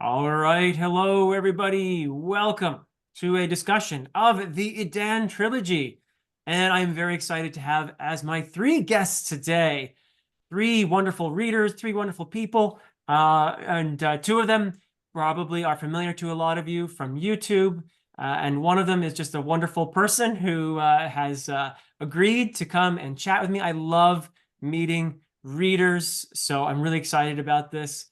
All right. Hello, everybody. Welcome to a discussion of the Edan Trilogy. And I'm very excited to have as my three guests today, three wonderful readers, three wonderful people. And two of them probably are familiar to a lot of you from YouTube. And one of them is just a wonderful person who has agreed to come and chat with me. I love meeting readers, so I'm really excited about this.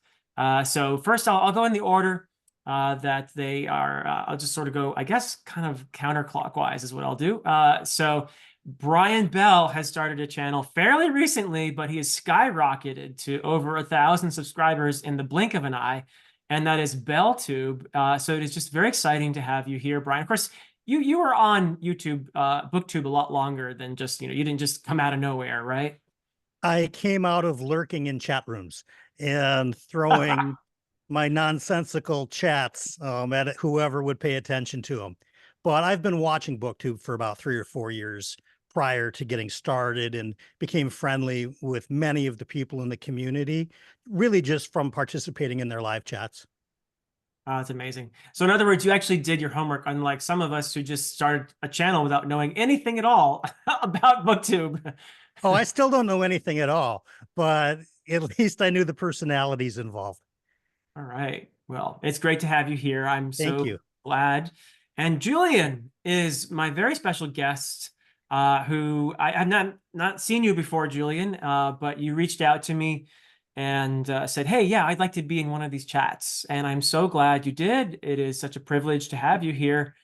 So first, I'll go in the order that they are. I'll just sort of go, I guess, kind of counterclockwise is what I'll do. So Brian Bell has started a channel fairly recently, but he has skyrocketed to over 1,000 subscribers in the blink of an eye, and that is BellTube. So it is just very exciting to have you here, Brian. Of course, you were on YouTube, BookTube a lot longer than just, you didn't just come out of nowhere, right? I came out of lurking in chat rooms and throwing my nonsensical chats at whoever would pay attention to them. But I've been watching BookTube for about 3 or 4 years prior to getting started and became friendly with many of the people in the community, really just from participating in their live chats. Oh, that's amazing. So in other words, you actually did your homework, unlike some of us who just started a channel without knowing anything at all about BookTube. Oh, I still don't know anything at all, but at least I knew the personalities involved. All right. Well, it's great to have you here. I'm Thank so you. glad. And Julian is my very special guest, who I have not seen you before, Julian, but you reached out to me and said, "Hey, yeah, I'd like to be in one of these chats." And I'm so glad you did. It is such a privilege to have you here.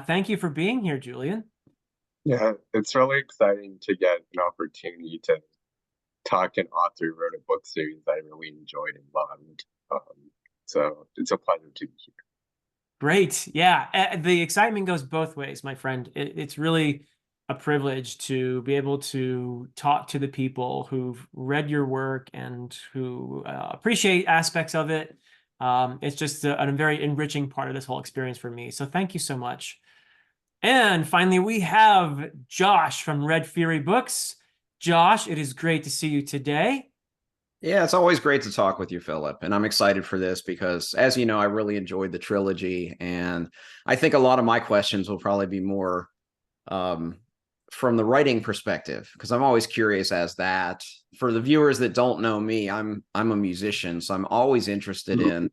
Thank you for being here, Julian. Yeah, it's really exciting to get an opportunity to talk an author who wrote a book series that I really enjoyed and loved. So it's a pleasure to be here. Great. Yeah. The excitement goes both ways, my friend. It's really a privilege to be able to talk to the people who've read your work and who appreciate aspects of it. It's just a very enriching part of this whole experience for me. So thank you so much. And finally, we have Josh from Red Fury Books. Josh, it is great to see you today. Yeah, it's always great to talk with you, Philip. And I'm excited for this because, as you know, I really enjoyed the trilogy. And I think a lot of my questions will probably be more from the writing perspective, because I'm always curious as that. For the viewers that don't know me, I'm a musician. So I'm always interested in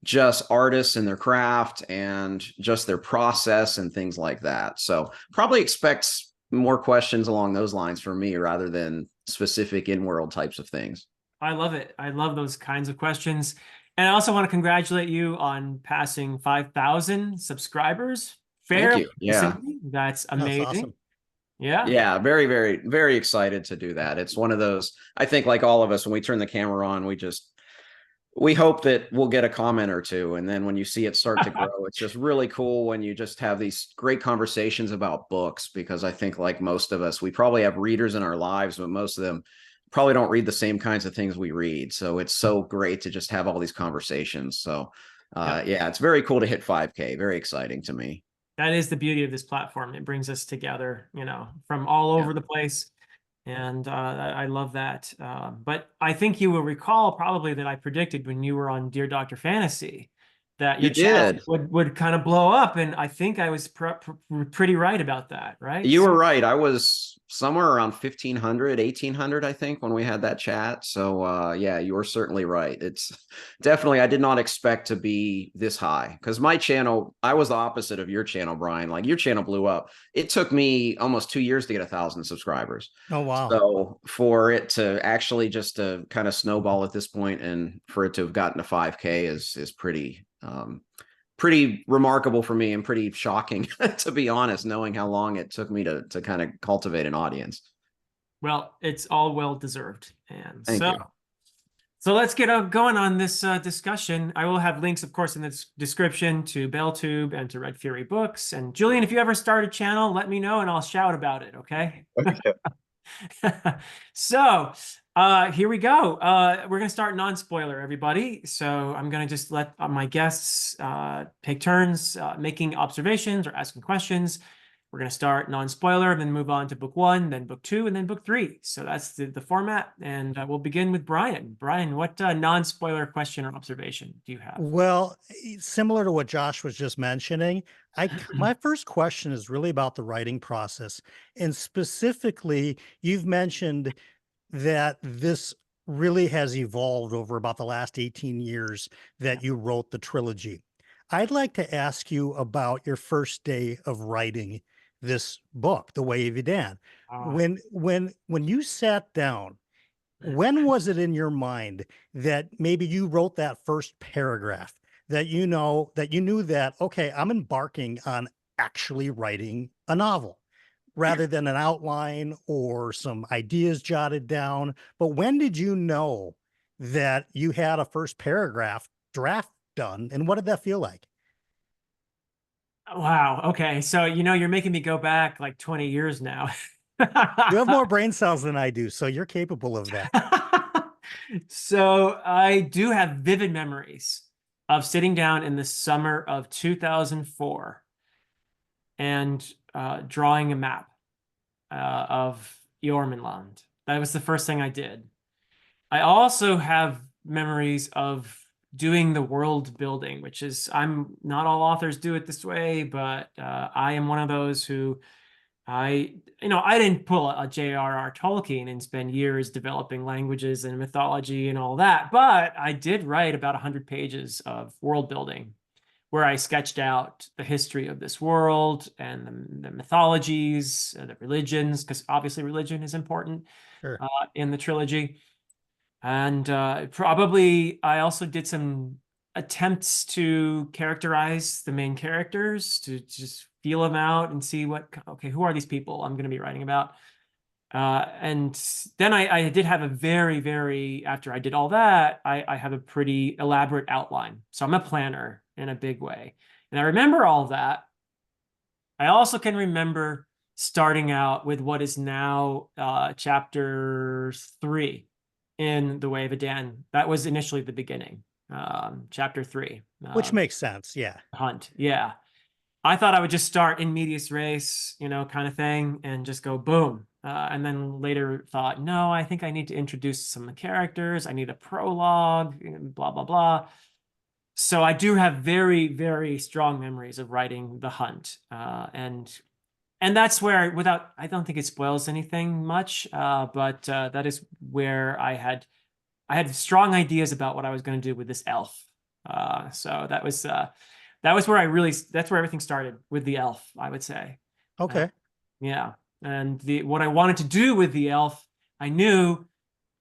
just artists and their craft and just their process and things like that. So probably expects more questions along those lines from me rather than specific in-world types of things. I love it. I love those kinds of questions. And I also want to congratulate you on passing 5,000 subscribers Thank fairly you. Yeah. recently. That's That's amazing. awesome. Yeah. Yeah, very, very, very excited to do that. It's one of those, I think like all of us, when we turn the camera on, we hope that we'll get a comment or two. And then when you see it start to grow, it's just really cool when you just have these great conversations about books, because I think like most of us, we probably have readers in our lives, but most of them probably don't read the same kinds of things we read. So it's so great to just have all these conversations. So yeah, it's very cool to hit 5K. Very exciting to me. That is the beauty of this platform. It brings us together, from all Yeah. over the place. And I love that. But I think you will recall probably that I predicted when you were on Dear Dr. Fantasy that You your channel did. would kind of blow up. And I think I was pretty right about that, right? You were right. I was somewhere around 1,500, 1,800, I think, when we had that chat. So yeah, you were certainly right. It's definitely, I did not expect to be this high, because my channel, I was the opposite of your channel, Brian. Like your channel blew up. It took me almost 2 years to get 1,000 subscribers. Oh, wow. So for it to actually just to kind of snowball at this point and for it to have gotten to 5K is pretty remarkable for me and pretty shocking, to be honest, knowing how long it took me to kind of cultivate an audience. Well, it's all well deserved. And Thank you. so let's get going on this discussion. I will have links, of course, in the description to BellTube and to Red Fury Books. And Julian, if you ever start a channel, let me know and I'll shout about it, okay? Okay. So here we go. We're going to start non-spoiler, everybody. So I'm going to just let my guests take turns making observations or asking questions. We're going to start non-spoiler, then move on to book 1, then book 2, and then book 3. So that's the format. And we'll begin with Brian. Brian, what non-spoiler question or observation do you have? Well, similar to what Josh was just mentioning, my first question is really about the writing process. And specifically, you've mentioned that this really has evolved over about the last 18 years that you wrote the trilogy. I'd like to ask you about your first day of writing this book, The Way of Adan. When you sat down, when was it in your mind that maybe you wrote that first paragraph that you knew that, okay, I'm embarking on actually writing a novel rather than an outline or some ideas jotted down? But when did you know that you had a first paragraph draft done, and what did that feel like? Wow. Okay. So, you're making me go back like 20 years now. You have more brain cells than I do, so you're capable of that. So I do have vivid memories of sitting down in the summer of 2004 and drawing a map of Jormungand. That was the first thing I did. I also have memories of doing the world building, which is, not all authors do it this way, but I am one of those who I didn't pull a J.R.R. Tolkien and spend years developing languages and mythology and all that, but I did write about 100 pages of world building where I sketched out the history of this world and the mythologies, the religions, because obviously religion is important Sure. in the trilogy. And probably I also did some attempts to characterize the main characters, to just feel them out and see okay, who are these people I'm going to be writing about? And then I did have a very, after I did all that, I have a pretty elaborate outline. So I'm a planner in a big way. And I remember all of that. I also can remember starting out with what is now chapter 3 in The Way of Adan. That was initially the beginning, chapter 3. Which makes sense, yeah. Hunt, yeah. I thought I would just start in medias res, kind of thing, and just go boom. And then later thought, no, I think I need to introduce some characters. I need a prologue, blah, blah, blah. So I do have very strong memories of writing The Hunt. And that's where, I don't think it spoils anything much, but that is where I had strong ideas about what I was going to do with this elf. So that was where that's where everything started, with the elf, I would say. Okay. Yeah. And what I wanted to do with the elf, I knew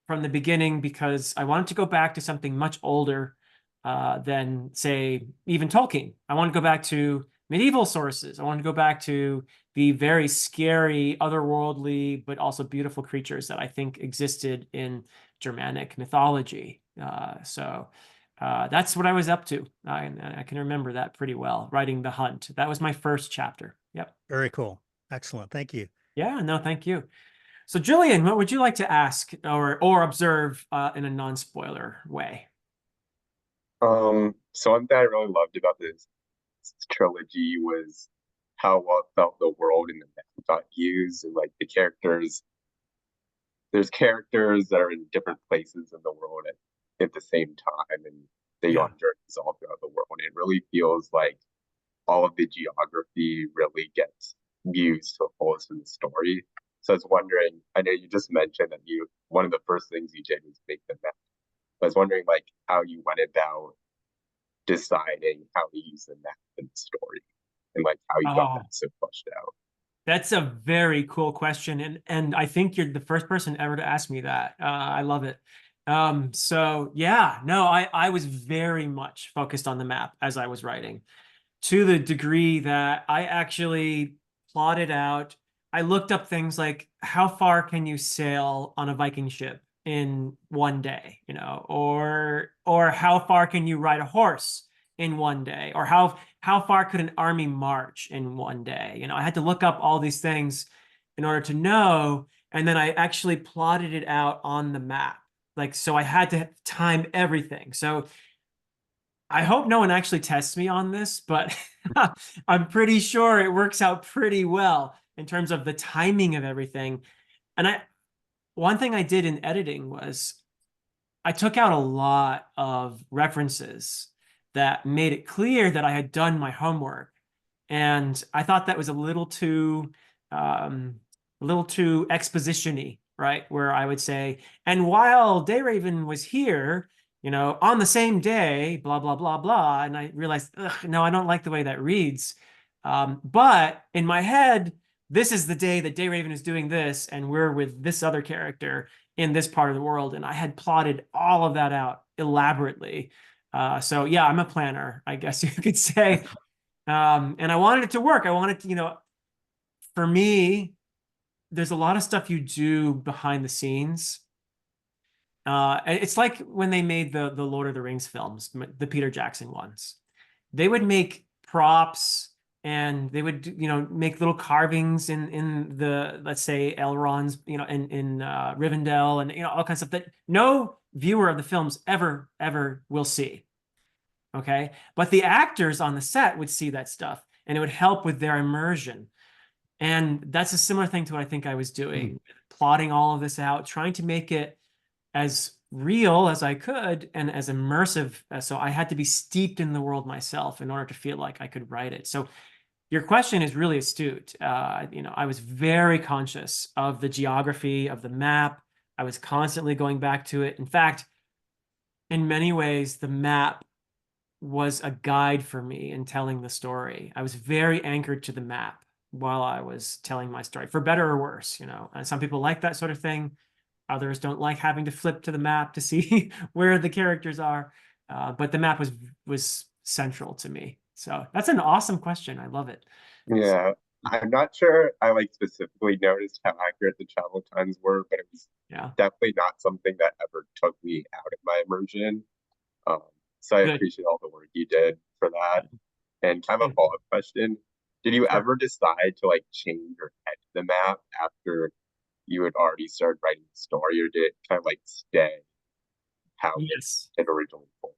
from the beginning, because I wanted to go back to something much older than, say, even Tolkien. I want to go back to medieval sources. I want to go back to the very scary, otherworldly, but also beautiful creatures that I think existed in Germanic mythology. So that's what I was up to. I can remember that pretty well, writing The Hunt. That was my first chapter. Yep. Very cool. Excellent. Thank you. Yeah, no, thank you. So Julian, what would you like to ask or observe in a non-spoiler way? So one thing I really loved about this trilogy was how well it felt the world and the map got used, and like the characters. There's characters that are in different places in the world at the same time, and they go on journeys all throughout the world. And it really feels like all of the geography really gets used to the fullest in the story. So I was wondering, I know you just mentioned that one of the first things you did was make the map. I was wondering like how you went about deciding how to use the map in the story, and like how you got that so fleshed out. That's a very cool question, and I think you're the first person ever to ask me that. I love it. So yeah, no, I was very much focused on the map as I was writing, to the degree that I actually plotted out. I looked up things like, how far can you sail on a Viking ship in one day, or how far can you ride a horse in one day, or how far could an army march in one day? I had to look up all these things in order to know, and then I actually plotted it out on the map. So I had to time everything. So I hope no one actually tests me on this, but I'm pretty sure it works out pretty well in terms of the timing of everything. And one thing I did in editing was I took out a lot of references that made it clear that I had done my homework. And I thought that was a little too exposition-y, right? Where I would say, and while Dayraven was here, on the same day, blah, blah, blah, blah. And I realized, no, I don't like the way that reads. But in my head, this is the day that Dayraven is doing this, and we're with this other character in this part of the world. And I had plotted all of that out elaborately. So yeah, I'm a planner, I guess you could say. And I wanted it to work. I wanted to, for me, there's a lot of stuff you do behind the scenes. It's like when they made the Lord of the Rings films, the Peter Jackson ones. They would make props and they would, make little carvings in the, let's say, Elrond's, in Rivendell, and all kinds of stuff that no viewer of the films ever will see. Okay, but the actors on the set would see that stuff, and it would help with their immersion. And that's a similar thing to what I think I was doing, plotting all of this out, trying to make it as real as I could and as immersive. So I had to be steeped in the world myself in order to feel like I could write it. So your question is really astute. I was very conscious of the geography of the map. I was constantly going back to it. In fact, in many ways, the map was a guide for me in telling the story. I was very anchored to the map while I was telling my story, for better or worse, And some people like that sort of thing. Others don't like having to flip to the map to see where the characters are. But the map was central to me. So that's an awesome question. I love it. Yeah, I'm not sure I like specifically noticed how accurate the travel times were, but it was definitely not something that ever took me out of my immersion. So I appreciate all the work you did for that. And kind of a follow-up question, did you ever decide to change or edit the map after you had already started writing the story, or did it kind of stay how it originally was?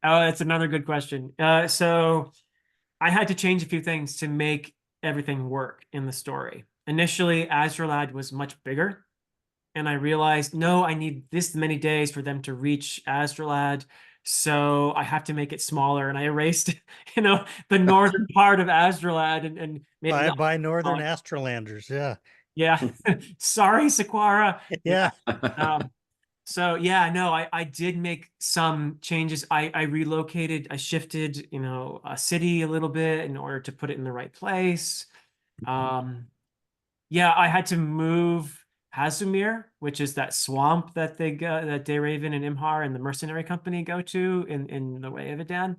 Oh, that's another good question. So I had to change a few things to make everything work in the story. Initially, Azralad was much bigger, and I realized, no, I need this many days for them to reach Azralad, so I have to make it smaller. And I erased, the northern part of Azralad and made it by Northern Astralanders. Yeah. Yeah. Sorry, Sequara. Yeah. So yeah, no, I did make some changes. I relocated, I shifted, a city a little bit in order to put it in the right place. Yeah, I had to move Hasumir, which is that swamp that that Dayraven and Imhar and the mercenary company go to in the Way of Adan.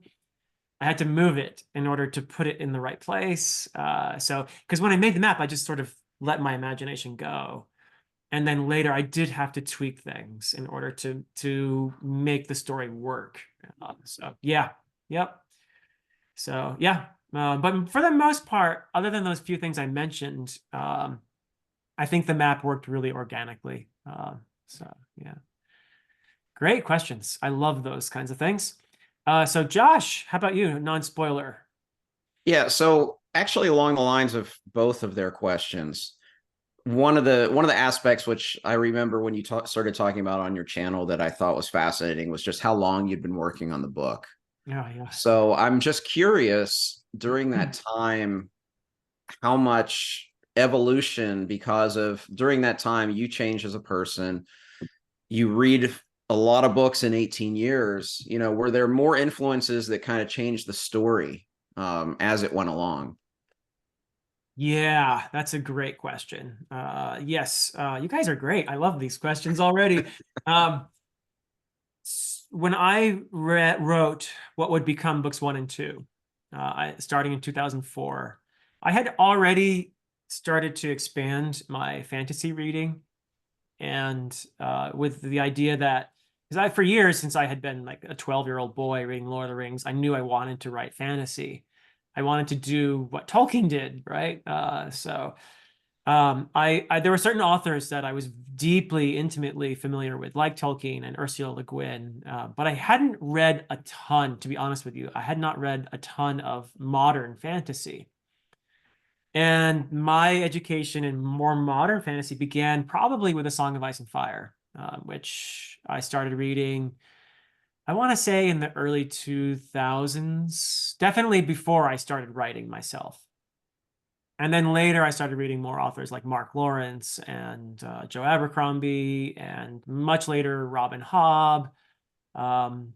I had to move it in order to put it in the right place. Because when I made the map, I just sort of let my imagination go. And then later I did have to tweak things in order to make the story work. So yeah, yep. So yeah, but for the most part, other than those few things I mentioned, I think the map worked really organically. So yeah, great questions. I love those kinds of things. So Josh, how about you? Non-spoiler. Yeah, so actually along the lines of both of their questions, one of the aspects which I remember when you started talking about on your channel that I thought was fascinating was just how long you'd been working on the book. Yeah. So I'm just curious, during that time, how much evolution, because of during that time you changed as a person, you read a lot of books in 18 years, were there more influences that kind of changed the story as it went along? Yeah, that's a great question. Yes, you guys are great. I love these questions already. When I wrote what would become books 1 and 2, starting in 2004, I had already started to expand my fantasy reading, and with the idea that, because for years, since I had been like a 12-year-old boy reading Lord of the Rings, I knew I wanted to write fantasy. I wanted to do what Tolkien did, right? So There were certain authors that I was deeply, intimately familiar with, like Tolkien and Ursula Le Guin, but I hadn't read a ton, to be honest with you. I had not read a ton of modern fantasy. And my education in more modern fantasy began probably with A Song of Ice and Fire, which I started reading, I want to say in the early 2000s, definitely before I started writing myself. And then later I started reading more authors like Mark Lawrence and Joe Abercrombie, and much later Robin Hobb. Um,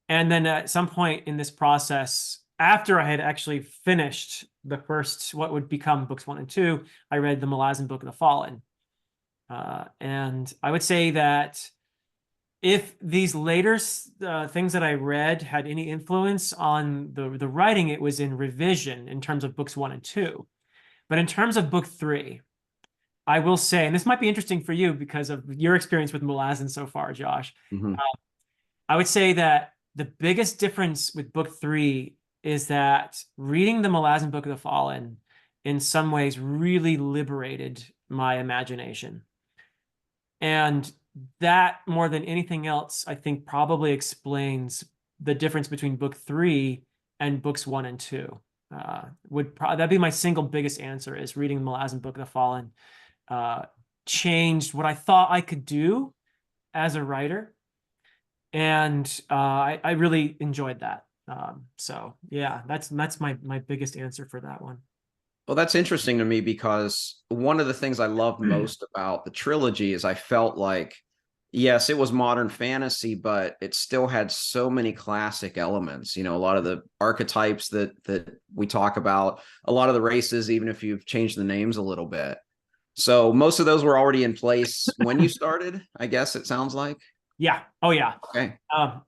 and then at some point in this process, after I had actually finished the first, what would become books 1 and 2, I read the Malazan Book of the Fallen. And I would say that if these later things that I read had any influence on the writing, it was in revision in terms of books 1 and 2. But in terms of book 3, I will say, and this might be interesting for you because of your experience with Malazan so far, Josh. Mhm. I would say that the biggest difference with book 3 is that reading the Malazan Book of the Fallen in some ways really liberated my imagination. And that, more than anything else, I think probably explains the difference between book 3 and books 1 and 2. That'd be my single biggest answer, is reading the Malazan Book of the Fallen changed what I thought I could do as a writer. And I really enjoyed that. So yeah, that's my biggest answer for that one. Well, that's interesting to me because one of the things I loved most about the trilogy is I felt like, yes, it was modern fantasy, but it still had so many classic elements. You know, a lot of the archetypes that we talk about, a lot of the races, even if you've changed the names a little bit. So most of those were already in place when you started, I guess it sounds like. Yeah. Oh, yeah. Okay.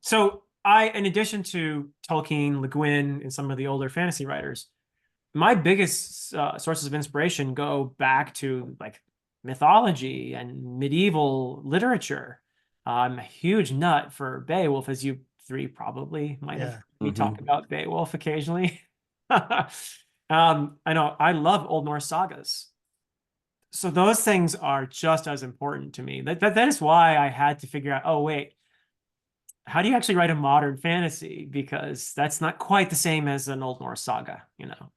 So in addition to Tolkien, Le Guin, and some of the older fantasy writers, my biggest sources of inspiration go back to like mythology and medieval literature. I'm a huge nut for Beowulf, as you three probably might have heard me talk about Beowulf occasionally. I know I love Old Norse sagas. So those things are just as important to me. That is why I had to figure out, oh, wait, how do you actually write a modern fantasy? Because that's not quite the same as an Old Norse saga,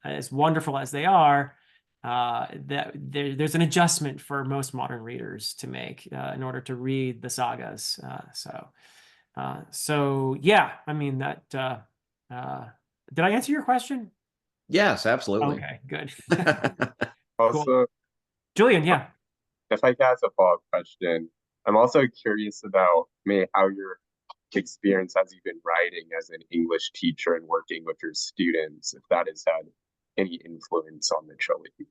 as wonderful as they are. There's an adjustment for most modern readers to make in order to read the sagas. So yeah, I mean that. Did I answer your question? Yes, absolutely. Okay, good. Also, Cool. Julian, yeah. if I could ask a follow-up question, I'm also curious about how your experience as you've been writing as an English teacher and working with your students, if that has had any influence on the trilogy.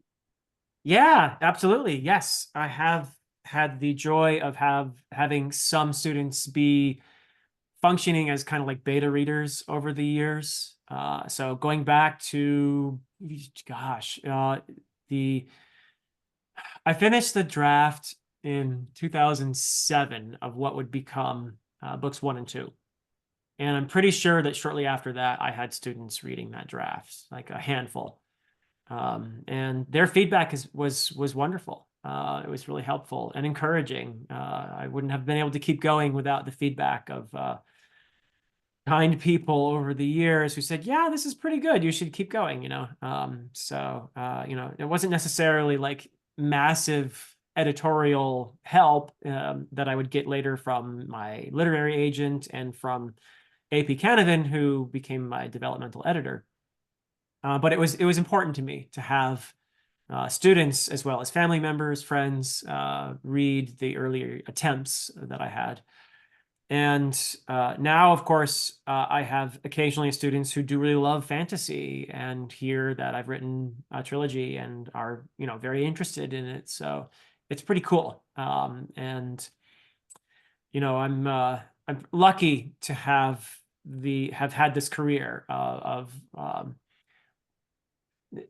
Yeah, absolutely. Yes, I have had the joy of having some students be functioning as kind of like beta readers over the years. So going back to, gosh, I finished the draft in 2007 of what would become books 1 and 2. And I'm pretty sure that shortly after that, I had students reading that draft, like a handful. And their feedback was wonderful. It was really helpful and encouraging. I wouldn't have been able to keep going without the feedback of kind people over the years who said, yeah, this is pretty good. You should keep going, it wasn't necessarily like massive editorial help that I would get later from my literary agent and from AP Canavan, who became my developmental editor. But it was important to me to have students as well as family members, friends read the earlier attempts that I had. And now, of course, I have occasionally students who do really love fantasy and hear that I've written a trilogy and are, very interested in it. So it's pretty cool. I'm lucky to have had this career of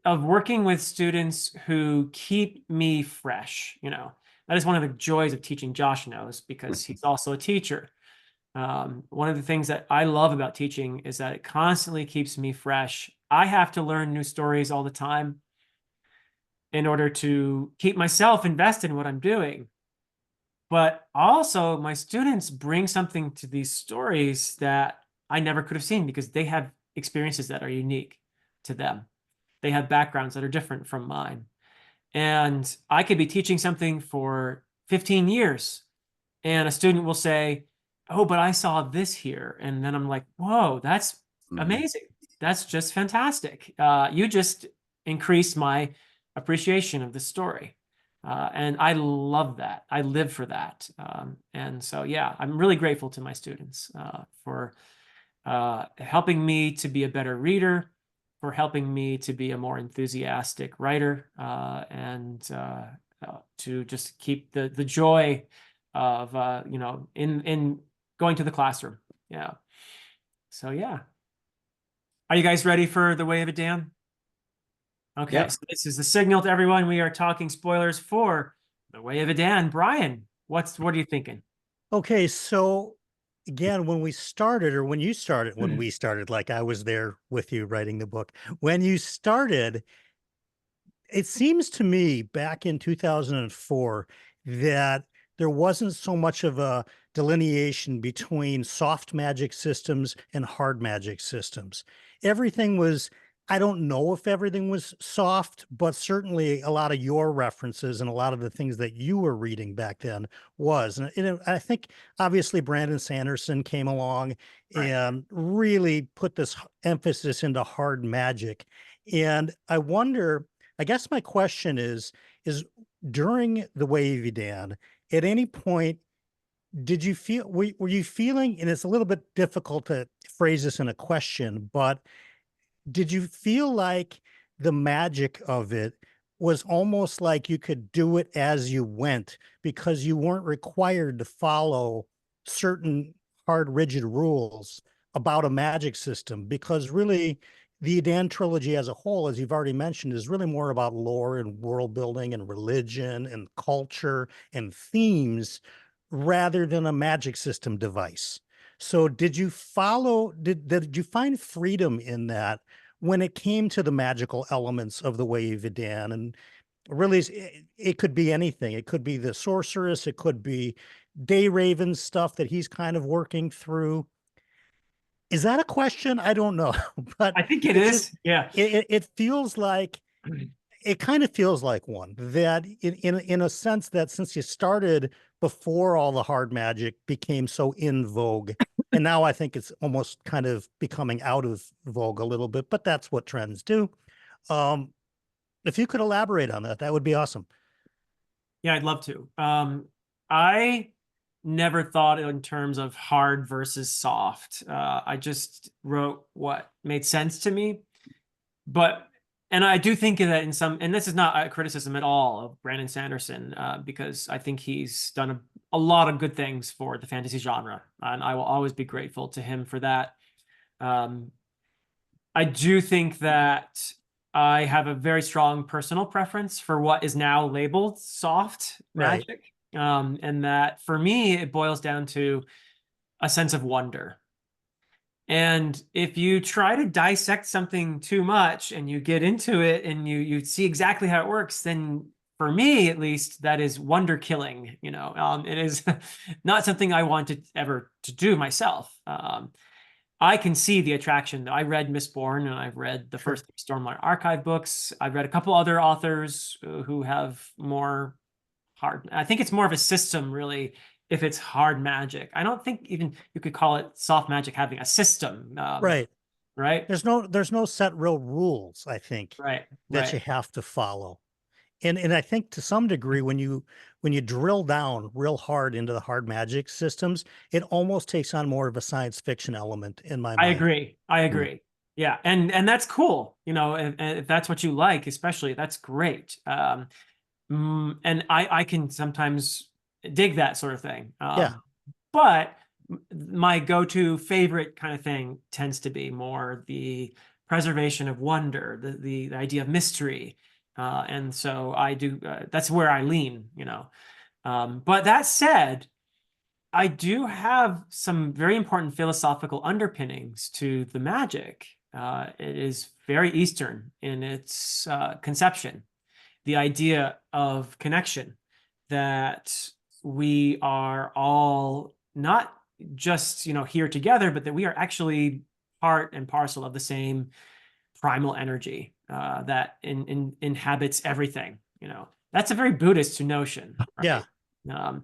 working with students who keep me fresh. That is one of the joys of teaching. Josh knows, because he's also a teacher. One of the things that I love about teaching is that it constantly keeps me fresh. I have to learn new stories all the time. in order to keep myself invested in what I'm doing. But also my students bring something to these stories that I never could have seen because they have experiences that are unique to them. They have backgrounds that are different from mine. And I could be teaching something for 15 years and a student will say, "Oh, but I saw this here." And then I'm like, "Whoa, that's amazing. That's just fantastic. You just increased my appreciation of the story." And I love that. I live for that. And so, yeah, I'm really grateful to my students for helping me to be a better reader, for helping me to be a more enthusiastic writer, and to just keep the joy of in going to the classroom. Yeah. So yeah. Are you guys ready for the Way of Adan? Okay, Yep. so this is the signal to everyone. We are talking spoilers for the Way of Adan. Brian, what are you thinking? Okay, so again, when we started, or when you started, when we started, like I was there with you writing the book, when you started, it seems to me back in 2004 that there wasn't so much of a delineation between soft magic systems and hard magic systems. Everything was, I don't know if everything was soft, but certainly a lot of your references and a lot of the things that you were reading back then was. And I think obviously Brandon Sanderson came along and really put this emphasis into hard magic. And I guess my question is during the Way of Adan, at any point, did you feel, were you feeling, and it's a little bit difficult to phrase this in a question, but did you feel like the magic of it was almost like you could do it as you went because you weren't required to follow certain hard, rigid rules about a magic system? Because really, the Edan trilogy as a whole, as you've already mentioned, is really more about lore and world building and religion and culture and themes rather than a magic system device. So did you you find freedom in that when it came to the magical elements of the Way of Adan? And really, it could be anything. It could be the sorceress. It could be Day Raven's stuff that he's kind of working through. Is that a question? I don't know, but I think it it's is. just, Yeah. it feels like, it kind of feels like one that in a sense that since you started before all the hard magic became so in vogue, and now I think it's almost kind of becoming out of vogue a little bit, but that's what trends do. If you could elaborate on that, that would be awesome. Yeah, I'd love to. I never thought in terms of hard versus soft. I just wrote what made sense to me. And I do think that in some, and this is not a criticism at all of Brandon Sanderson, because I think he's done a lot of good things for the fantasy genre, and I will always be grateful to him for that. I do think that I have a very strong personal preference for what is now labeled soft Right. magic. And that for me, it boils down to a sense of wonder. And if you try to dissect something too much and you get into it and you see exactly how it works, then for me, at least, that is wonder killing. It is not something I wanted ever to do myself. I can see the attraction. I read Mistborn and I've read the first Stormlight Archive books. I've read a couple other authors who have more hard. I think it's more of a system, really, if it's hard magic. I don't think even you could call it soft magic having a system. Right. Right. There's no set real rules, I think, Right. that you Right. have to follow. And I think to some degree, when you drill down real hard into the hard magic systems, it almost takes on more of a science fiction element in my I mind. agree. I agree. Yeah. And that's cool. If that's what you like, especially, that's great. And I can sometimes dig that sort of thing. Yeah. But my go-to favorite kind of thing tends to be more the preservation of wonder, the idea of mystery. And so I do, that's where I lean. But that said, I do have some very important philosophical underpinnings to the magic. It is very Eastern in its conception. the idea of connection, that we are all not just, here together, but that we are actually part and parcel of the same primal energy that inhabits everything. That's a very Buddhist notion, right? Yeah.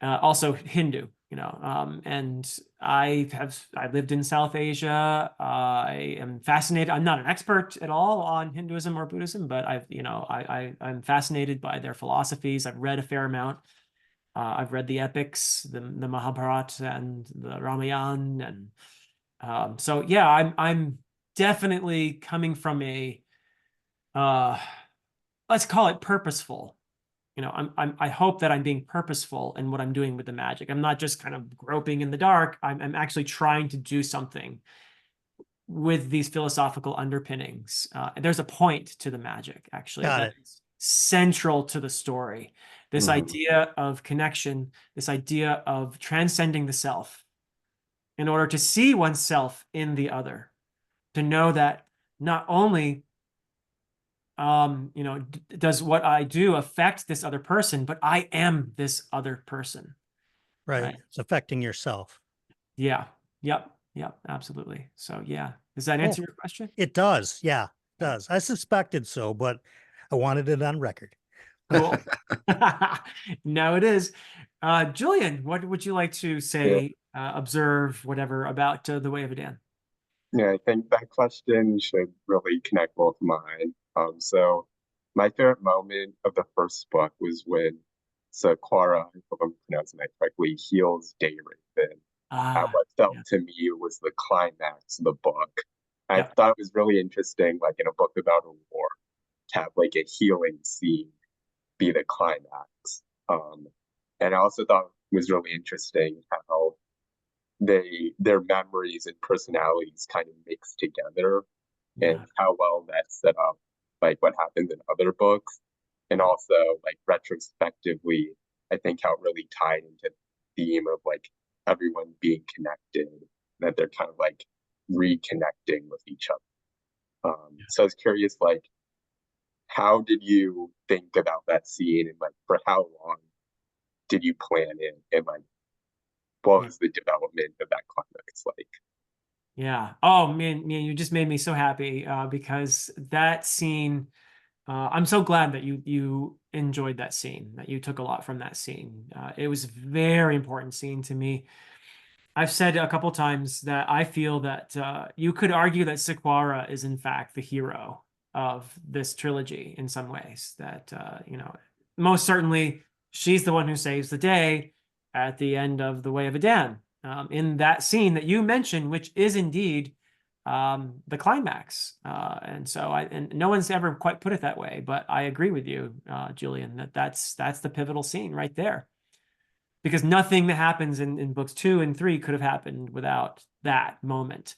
Also Hindu, and I lived in South Asia. I am fascinated. I'm not an expert at all on Hinduism or Buddhism, but I'm fascinated by their philosophies. I've read a fair amount. I've read the epics, the Mahabharata and the Ramayana, and so yeah, I'm definitely coming from a let's call it purposeful. I hope that I'm being purposeful in what I'm doing with the magic. I'm not just kind of groping in the dark. I'm actually trying to do something with these philosophical underpinnings. There's a point to the magic, actually, Got that it. is central to the story. This idea of connection, this idea of transcending the self in order to see oneself in the other, to know that not only does what I do affect this other person, but I am this other person. Right. It's affecting yourself. Yeah. Yep. Yep. Absolutely. So yeah. Does that Cool. answer your question? It does. Yeah, it does. I suspected so, but I wanted it on record. Cool. No, it is. Julian, what would you like to say, observe, whatever, about the Way of Adan? Yeah, I think that question should really connect both mine. So my favorite moment of the first book was when Sequara, if I'm pronouncing that correctly, heals Dayraven. What felt Yeah. to me was the climax of the book. I Yeah. thought it was really interesting, like in a book about a war, to have like a healing scene be the climax. And I also thought it was really interesting how their memories and personalities kind of mix together, and Yeah. how well that set up like what happens in other books, and also like retrospectively I think how it really tied into the theme of like everyone being connected, that they're kind of like reconnecting with each other. So I was curious, like, how did you think about that scene, and like for how long did you plan it, and like what Yeah. was the development of that climax like? Yeah. Oh man, you just made me so happy because that scene. I'm so glad that you enjoyed that scene, that you took a lot from that scene. It was a very important scene to me. I've said a couple times that I feel that you could argue that Sequara is in fact the hero of this trilogy in some ways. That most certainly she's the one who saves the day at the end of the Way of Adan, in that scene that you mentioned, which is indeed the climax. And no one's ever quite put it that way, but I agree with you, Julian, that's the pivotal scene right there, because nothing that happens in books 2 and 3 could have happened without that moment.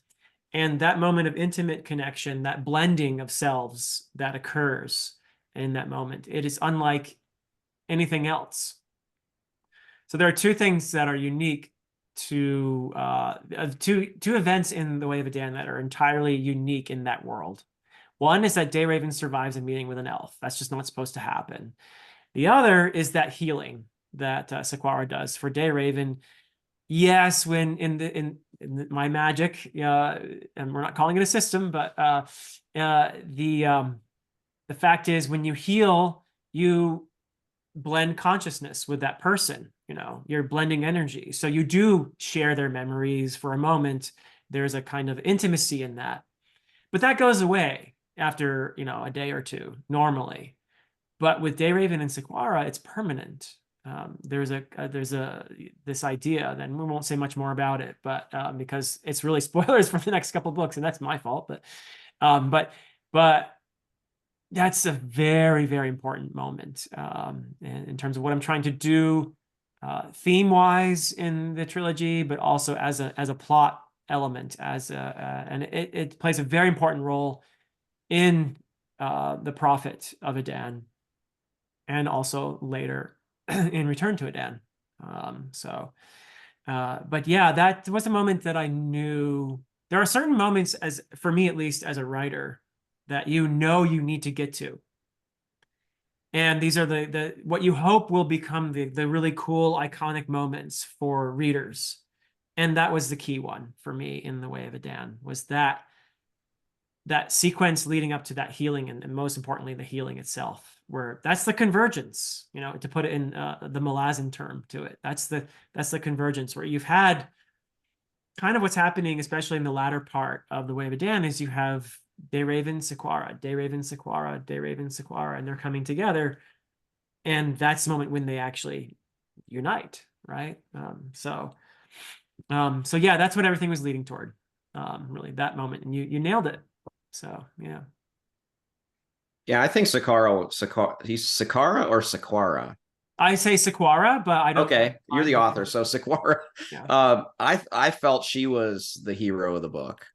And that moment of intimate connection, that blending of selves that occurs in that moment, it is unlike anything else. So there are two things that are unique to two events in the Way of Adan that are entirely unique in that world. One is that Dayraven survives a meeting with an elf. That's just not supposed to happen. The other is that healing that Sequara does for Dayraven. Yes, when in my magic, and we're not calling it a system, but the fact is, when you heal, you blend consciousness with that person. You're blending energy, so you do share their memories for a moment. There's a kind of intimacy in that, but that goes away after a day or two normally. But with Dayraven and Sequara, it's permanent. There's this idea, then we won't say much more about it, but because it's really spoilers for the next couple of books, and that's my fault. But that's a very, very important moment in terms of what I'm trying to do theme-wise in the trilogy, but also as a plot element, and it plays a very important role in the Prophet of Adan, and also later in Return to Adan. But yeah, that was a moment that I knew. There are certain moments, for me at least, as a writer, that you need to get to. And these are the what you hope will become the really cool, iconic moments for readers. And that was the key one for me in The Way of Adan, was that sequence leading up to that healing, and most importantly, the healing itself, where that's the convergence, you know, to put it in the Malazan term to it. That's the convergence, where you've had kind of what's happening, especially in the latter part of The Way of Adan, is you have Dayraven, Sequara, Dayraven, Sequara, Dayraven, Sequara, and they're coming together. And that's the moment when they actually unite, right? So yeah, that's what everything was leading toward, really, that moment. And you nailed it. So, yeah. Yeah, I think he's Sakara or Sequara. I say Sequara, but I don't. Okay, you're the author, so Sequara. Yeah. I felt she was the hero of the book,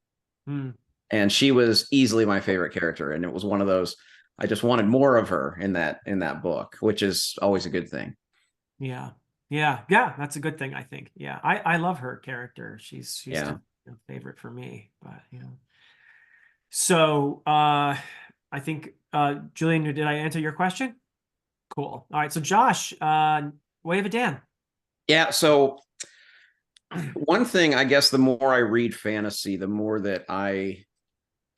Hmm. and she was easily my favorite character, and it was one of those I just wanted more of her in that book, which is always a good thing. Yeah. That's a good thing, I think. Yeah, I love her character. She's still a favorite for me. But so I think Julian, did I answer your question? Cool. All right. So Josh, Way of Adan. Yeah. So one thing, I guess, the more I read fantasy, the more that I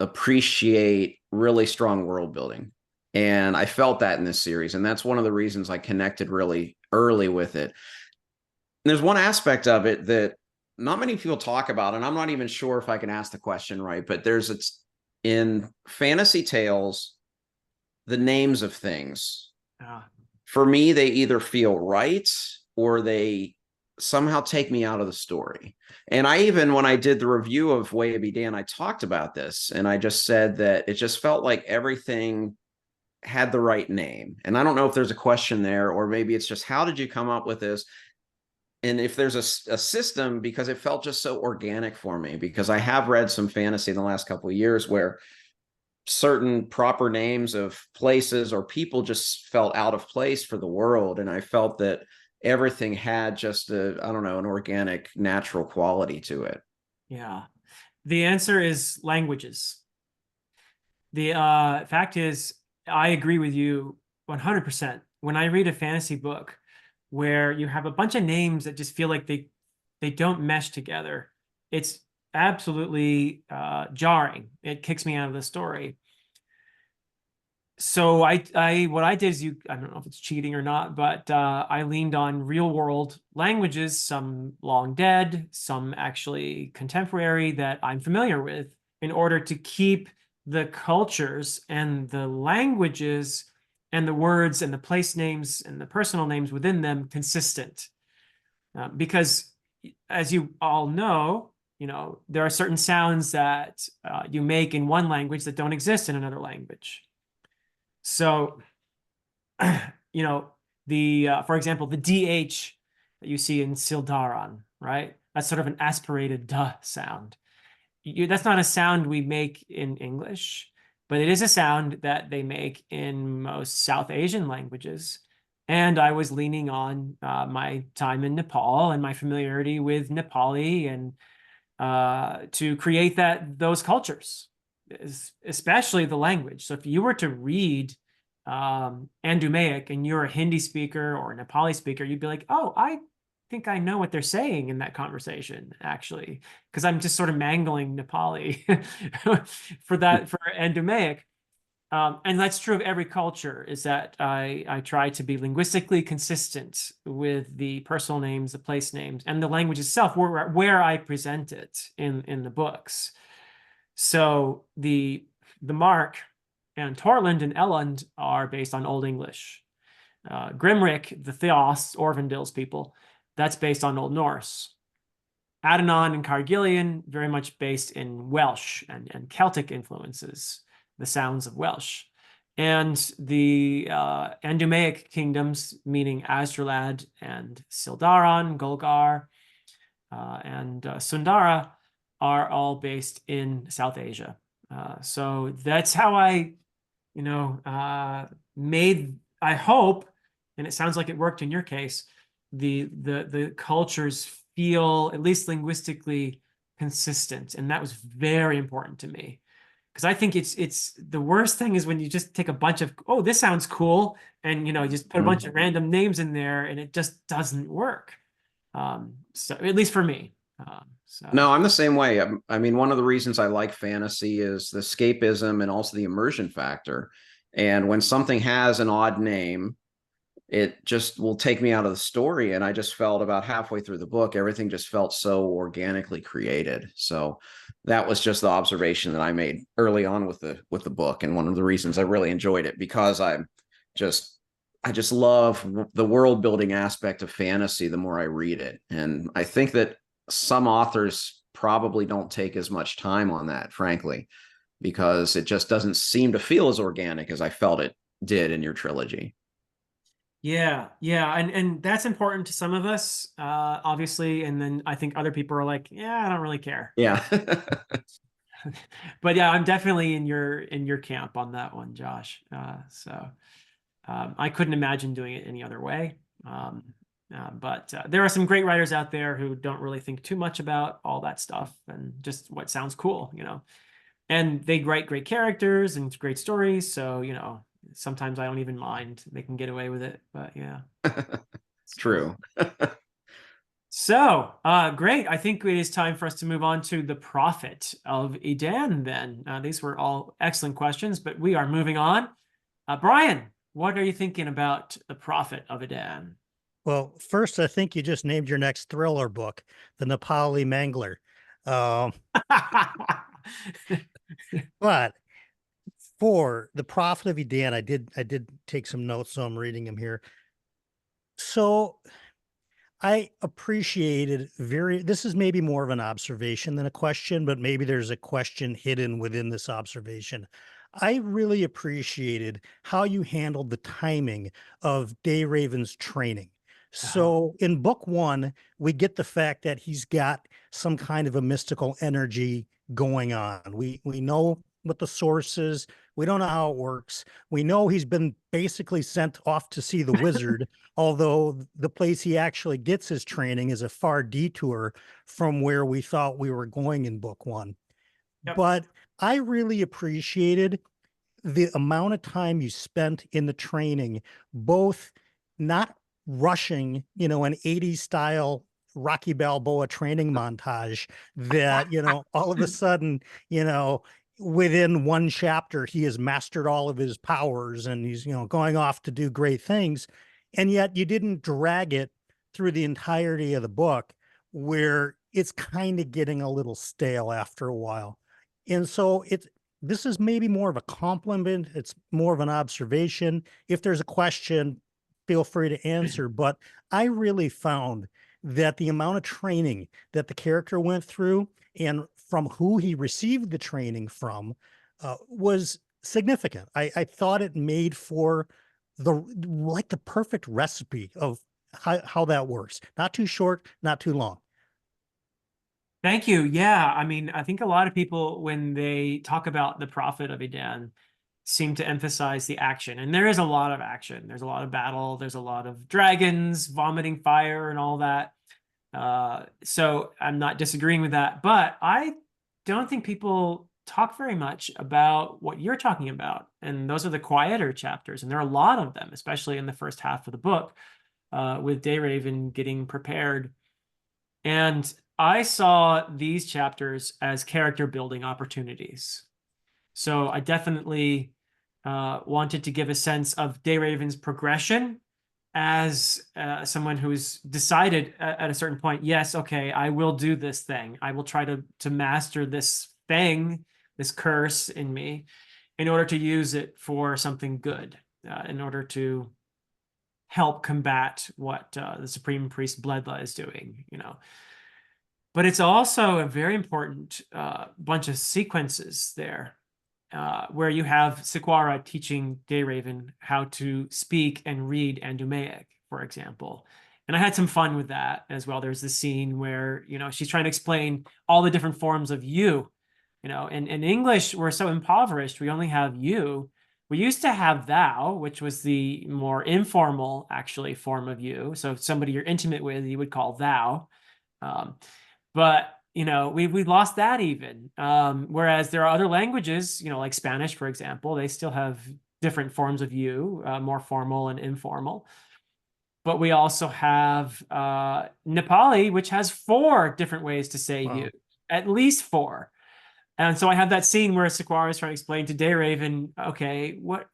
appreciate really strong world building. And I felt that in this series. And that's one of the reasons I connected really early with it. And there's one aspect of it that not many people talk about, and I'm not even sure if I can ask the question right, but it's in fantasy tales, the names of things. For me, they either feel right or they somehow take me out of the story. And I even, when I did the review of Way of Adan, I talked about this, and I just said that it just felt like everything had the right name. And I don't know if there's a question there, or maybe it's just, how did you come up with this? And if there's a system, because it felt just so organic for me, because I have read some fantasy in the last couple of years where certain proper names of places or people just felt out of place for the world. And I felt that everything had just an organic, natural quality to it. Yeah. The answer is languages. The fact is, I agree with you 100%. When I read a fantasy book where you have a bunch of names that just feel like they don't mesh together, it's absolutely jarring. It kicks me out of the story. So what I did is I don't know if it's cheating or not, but I leaned on real world languages, some long dead, some actually contemporary that I'm familiar with, in order to keep the cultures and the languages and the words and the place names and the personal names within them consistent. Because as you all know, there are certain sounds that you make in one language that don't exist in another language. So, for example, the DH that you see in Sildaran, right? That's sort of an aspirated duh sound. That's not a sound we make in English, but it is a sound that they make in most South Asian languages. And I was leaning on my time in Nepal and my familiarity with Nepali and to create those cultures, especially the language. So if you were to read Andumaic and you're a Hindi speaker or a Nepali speaker, you'd be like, oh, I think I know what they're saying in that conversation, actually, because I'm just sort of mangling Nepali for Andumaic. And that's true of every culture, is that I try to be linguistically consistent with the personal names, the place names, and the language itself, where I present it in the books. So the Mark and Torland and Elland are based on Old English. Grimrick, the Theos, Orvandil's people, that's based on Old Norse. Adanon and Cargillion, very much based in Welsh and Celtic influences, the sounds of Welsh. And the Andumaic kingdoms, meaning Azralad and Sildaran, Golgar, and Sundara, are all based in South Asia. So that's how I made, I hope, and it sounds like it worked in your case, the cultures feel, at least linguistically, consistent. And that was very important to me. Because I think it's the worst thing is when you just take a bunch of, oh, this sounds cool, and just put a bunch of random names in there, and it just doesn't work. So at least for me. So No, I'm the same way. I mean, one of the reasons I like fantasy is the escapism and also the immersion factor. And when something has an odd name, it just will take me out of the story. And I just felt about halfway through the book, everything just felt so organically created. So that was just the observation that I made early on with the book, and one of the reasons I really enjoyed it, because just I just love the world building aspect of fantasy the more I read it. And I think that some authors probably don't take as much time on that, frankly, because it just doesn't seem to feel as organic as I felt it did in your trilogy. yeah, and that's important to some of us, obviously, and then I think other people are like, yeah, I don't really care. Yeah. But yeah, I'm definitely in your camp on that one, Josh. So I couldn't imagine doing it any other way. But there are some great writers out there who don't really think too much about all that stuff and just what sounds cool, and they write great characters and great stories. So, sometimes I don't even mind. They can get away with it, but yeah. True. So, great. I think it is time for us to move on to the Prophet of Edan then. These were all excellent questions, but we are moving on. Brian, what are you thinking about the Prophet of Edan? Well, first, I think you just named your next thriller book, The Nepali Mangler. But for The Prophet of Edan, I did take some notes, so I'm reading them here. So I appreciated this is maybe more of an observation than a question, but maybe there's a question hidden within this observation. I really appreciated how you handled the timing of Dayraven's training. So in book one, we get the fact that he's got some kind of a mystical energy going on. We know what the source is. We don't know how it works. We know he's been basically sent off to see the wizard, although the place he actually gets his training is a far detour from where we thought we were going in book one. Yep. But I really appreciated the amount of time you spent in the training, both not rushing, an 80s style Rocky Balboa training montage that, all of a sudden, within one chapter, he has mastered all of his powers and he's, going off to do great things. And yet you didn't drag it through the entirety of the book where it's kind of getting a little stale after a while. And so this is maybe more of a compliment. It's more of an observation. If there's a question, feel free to answer. But I really found that the amount of training that the character went through and from who he received the training from was significant. I thought it made for the perfect recipe of how that works. Not too short, not too long. Thank you. Yeah, I mean, I think a lot of people, when they talk about the Prophet of Edan, seem to emphasize the action. And there is a lot of action. There's a lot of battle. There's a lot of dragons vomiting fire and all that. So I'm not disagreeing with that. But I don't think people talk very much about what you're talking about. And those are the quieter chapters. And there are a lot of them, especially in the first half of the book, with Dayraven getting prepared. And I saw these chapters as character building opportunities. So I definitely wanted to give a sense of Dayraven's progression as someone who's decided at a certain point, yes, okay, I will do this thing. I will try to master this thing, this curse in me, in order to use it for something good, in order to help combat what the Supreme Priest Bledla is doing, But it's also a very important bunch of sequences there, where you have Sequara teaching Dayraven how to speak and read Andumaic, for example. And I had some fun with that as well. There's this scene where, she's trying to explain all the different forms of you. In English, we're so impoverished. We only have you. We used to have thou, which was the more informal, actually, form of you. So if somebody you're intimate with, you would call thou. But you know, we lost that even. Whereas there are other languages, you know, like Spanish, for example, they still have different forms of you, more formal and informal. But we also have Nepali, which has 4 different ways to say Wow. you, at least 4. And so I have that scene where Sequoia is trying to explain to Dayraven, okay, what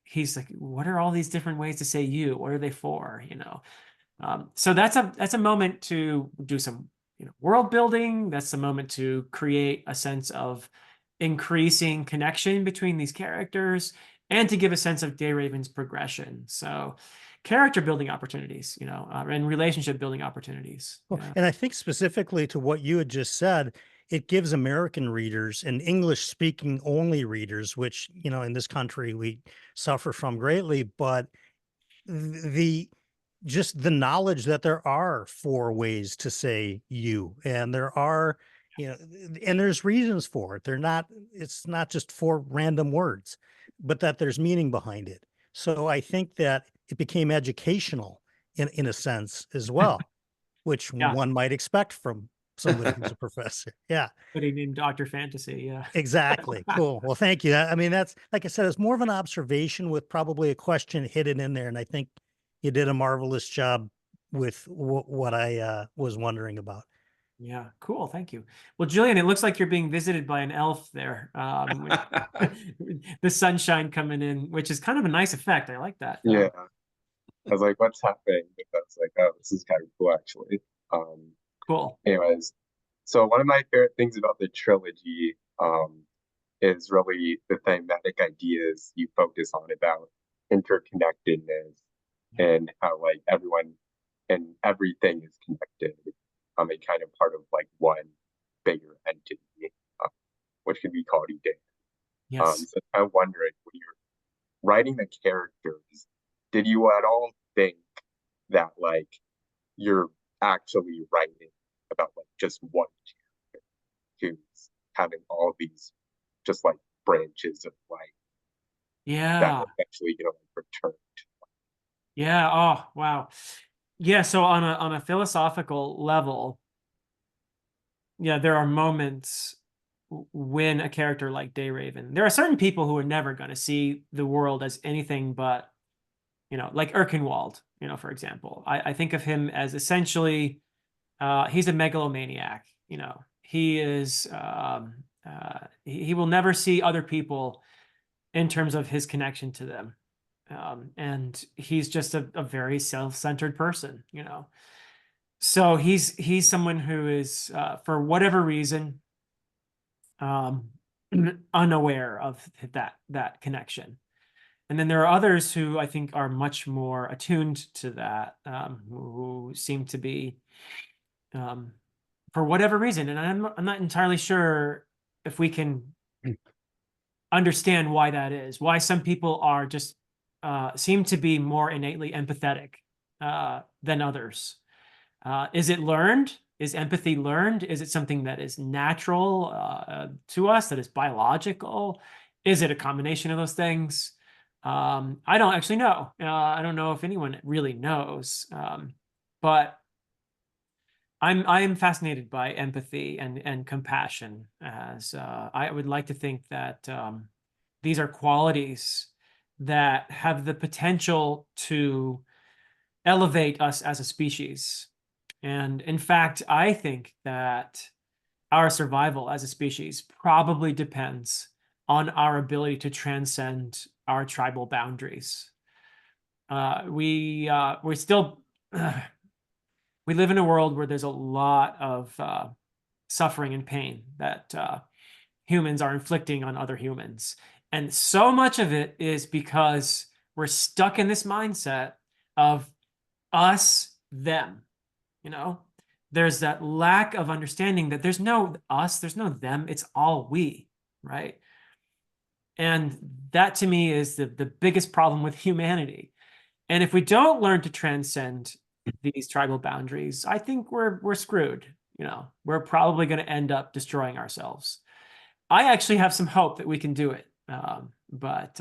he's like, what are all these different ways to say you? What are they for? You know, so that's a moment to do some, you know, world building. That's a moment to create a sense of increasing connection between these characters and to give a sense of Dayraven's progression. So character building opportunities, you know, and relationship building opportunities. Well, Yeah. and I think specifically to what you had just said, it gives American readers and English speaking only readers, which, you know, in this country we suffer from greatly, but the just the knowledge that there are 4 ways to say you, and there are, you know, and there's reasons for it. It's not just 4 random words, but that there's meaning behind it. So I think that it became educational in a sense as well, which Yeah. one might expect from somebody who's a professor. Yeah, Somebody named Dr. Fantasy. Yeah. exactly. Cool. Well, thank you. I mean, that's, like I said, it's more of an observation with probably a question hidden in there. And I think you did a marvelous job with what I was wondering about. Yeah, cool. Thank you. Well, Julian, it looks like you're being visited by an elf there. The sunshine coming in, which is kind of a nice effect. I like that. Yeah. I was like, what's happening? But I was like, oh, this is kind of cool, actually. Cool. Anyways, so one of my favorite things about the trilogy is really the thematic ideas you focus on about interconnectedness and how like everyone and everything is connected, and kind of part of like one bigger entity, which could be called Eden. Yes. So I'm wondering, when you're writing the characters, did you at all think that like you're actually writing about like just one character who's having all these just like branches of life that Yeah. are eventually gonna like return to Yeah. Oh, wow. Yeah. So on a philosophical level, yeah, there are moments when a character like Dayraven, there are certain people who are never going to see the world as anything but, you know, like Erkenwald, you know, for example. I think of him as essentially, he's a megalomaniac. You know, he is, he will never see other people in terms of his connection to them. And he's just a very self-centered person, you know. So he's someone who is, for whatever reason, um, unaware of that connection. And then there are others who I think are much more attuned to that, who seem to be, for whatever reason, and I'm not entirely sure if we can understand why that is. Why some people are just seem to be more innately empathetic than others. Is it learned? Is empathy learned? Is it something that is natural to us, that is biological? Is it a combination of those things? I don't actually know. I don't know if anyone really knows. But I am fascinated by empathy and compassion, as I would like to think that these are qualities that have the potential to elevate us as a species. And in fact, I think that our survival as a species probably depends on our ability to transcend our tribal boundaries. We still we live in a world where there's a lot of suffering and pain that humans are inflicting on other humans, and so much of it is because we're stuck in this mindset of us, them. You know, there's that lack of understanding that there's no us, there's no them, it's all we, right? And that to me is the biggest problem with humanity. And if we don't learn to transcend these tribal boundaries, I think we're screwed. You know, we're probably going to end up destroying ourselves. I actually have some hope that we can do it. But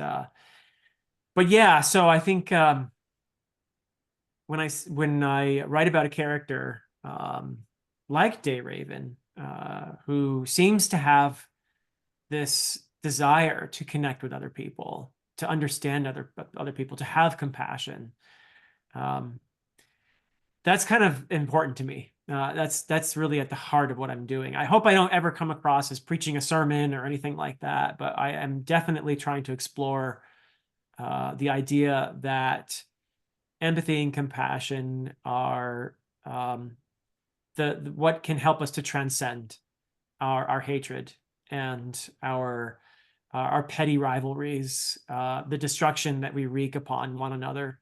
yeah, so I think when I write about a character like Dayraven, who seems to have this desire to connect with other people, to understand other people, to have compassion. That's kind of important to me. That's really at the heart of what I'm doing. I hope I don't ever come across as preaching a sermon or anything like that, but I am definitely trying to explore the idea that empathy and compassion are what can help us to transcend our hatred and our petty rivalries, the destruction that we wreak upon one another.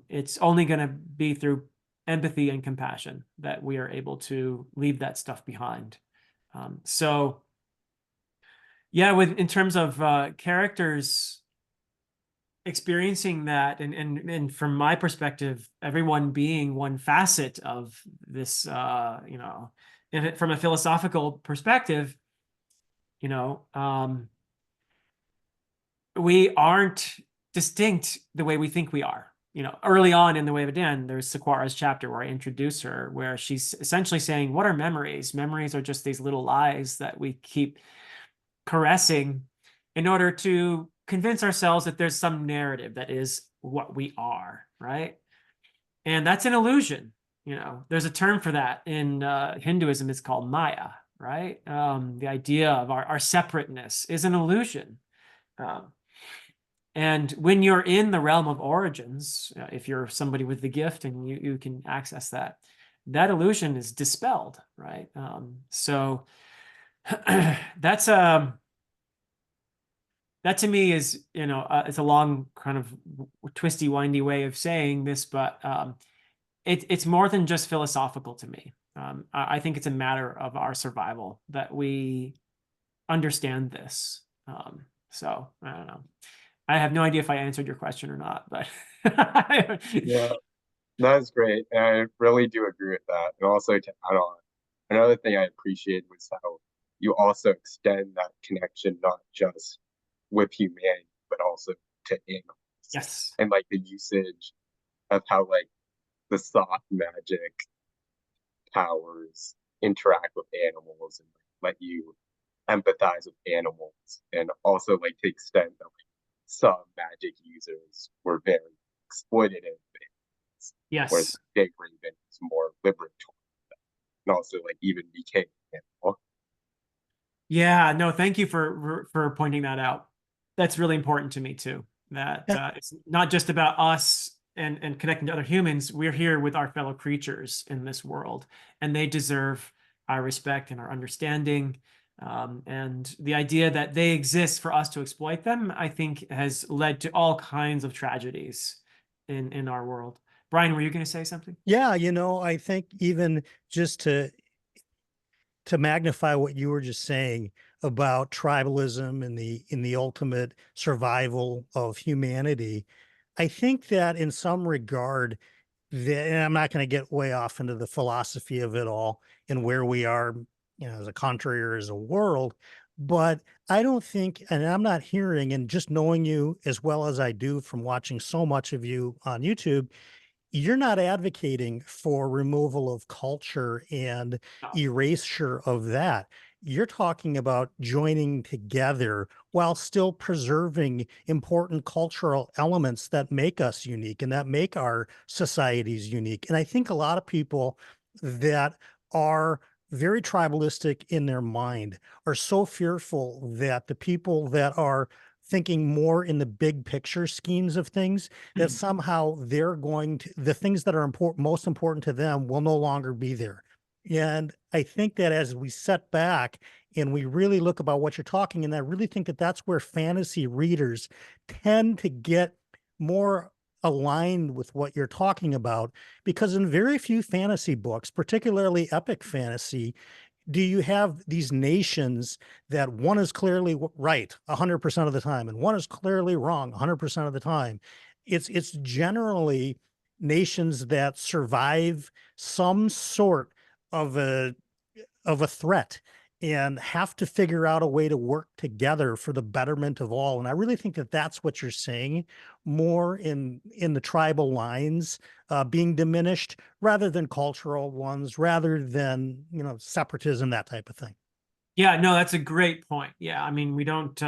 It's only going to be through empathy and compassion that we are able to leave that stuff behind. So yeah, in terms of characters experiencing that, and from my perspective, everyone being one facet of this, from a philosophical perspective, we aren't distinct the way we think we are. Early on in the Way of Adan, there's Sequara's chapter where I introduce her, where she's essentially saying, what are memories? Memories are just these little lies that we keep caressing in order to convince ourselves that there's some narrative that is what we are, right? And that's an illusion. There's a term for that in Hinduism. It's called Maya, right? The idea of our separateness is an illusion. And when you're in the realm of origins, if you're somebody with the gift and you can access that illusion is dispelled, right? So that's that to me is, it's a long kind of twisty, windy way of saying this, but it's more than just philosophical to me. I think it's a matter of our survival that we understand this. So I don't know. I have no idea if I answered your question or not, but Yeah, that's great. And I really do agree with that. And also to add on, another thing I appreciated was how you also extend that connection not just with humanity, but also to animals. Yes. And like the usage of how like the soft magic powers interact with animals and let you empathize with animals, and also like to extent that like, some magic users were very exploitative, Yes. whereas Big Raven is more liberatory, and also like even became an animal. Yeah, no, thank you for pointing that out. That's really important to me too. That it's not just about us and connecting to other humans. We're here with our fellow creatures in this world, and they deserve our respect and our understanding. And the idea that they exist for us to exploit them, I think, has led to all kinds of tragedies in our world. Brian, were you going to say something? Yeah, I think even just to magnify what you were just saying about tribalism and the ultimate survival of humanity, I think that in some regard, and I'm not going to get way off into the philosophy of it all and where we are, as a country or as a world, but I don't think, and I'm not hearing, and just knowing you as well as I do from watching so much of you on YouTube, you're not advocating for removal of culture and erasure of that. You're talking about joining together while still preserving important cultural elements that make us unique and that make our societies unique. And I think a lot of people that are very tribalistic in their mind are so fearful that the people that are thinking more in the big picture schemes of things, that somehow they're going to, the things that are important, most important to them will no longer be there. And I think that as we set back and we really look about what you're talking, and I really think that that's where fantasy readers tend to get more aligned with what you're talking about, because in very few fantasy books, particularly epic fantasy, do you have these nations that one is clearly right 100% of the time and one is clearly wrong 100% of the time. It's generally nations that survive some sort of a threat, and have to figure out a way to work together for the betterment of all. And I really think that that's what you're saying more in the tribal lines being diminished rather than cultural ones, rather than, you know, separatism, that type of thing. Yeah, no, that's a great point. Yeah, I mean, we don't,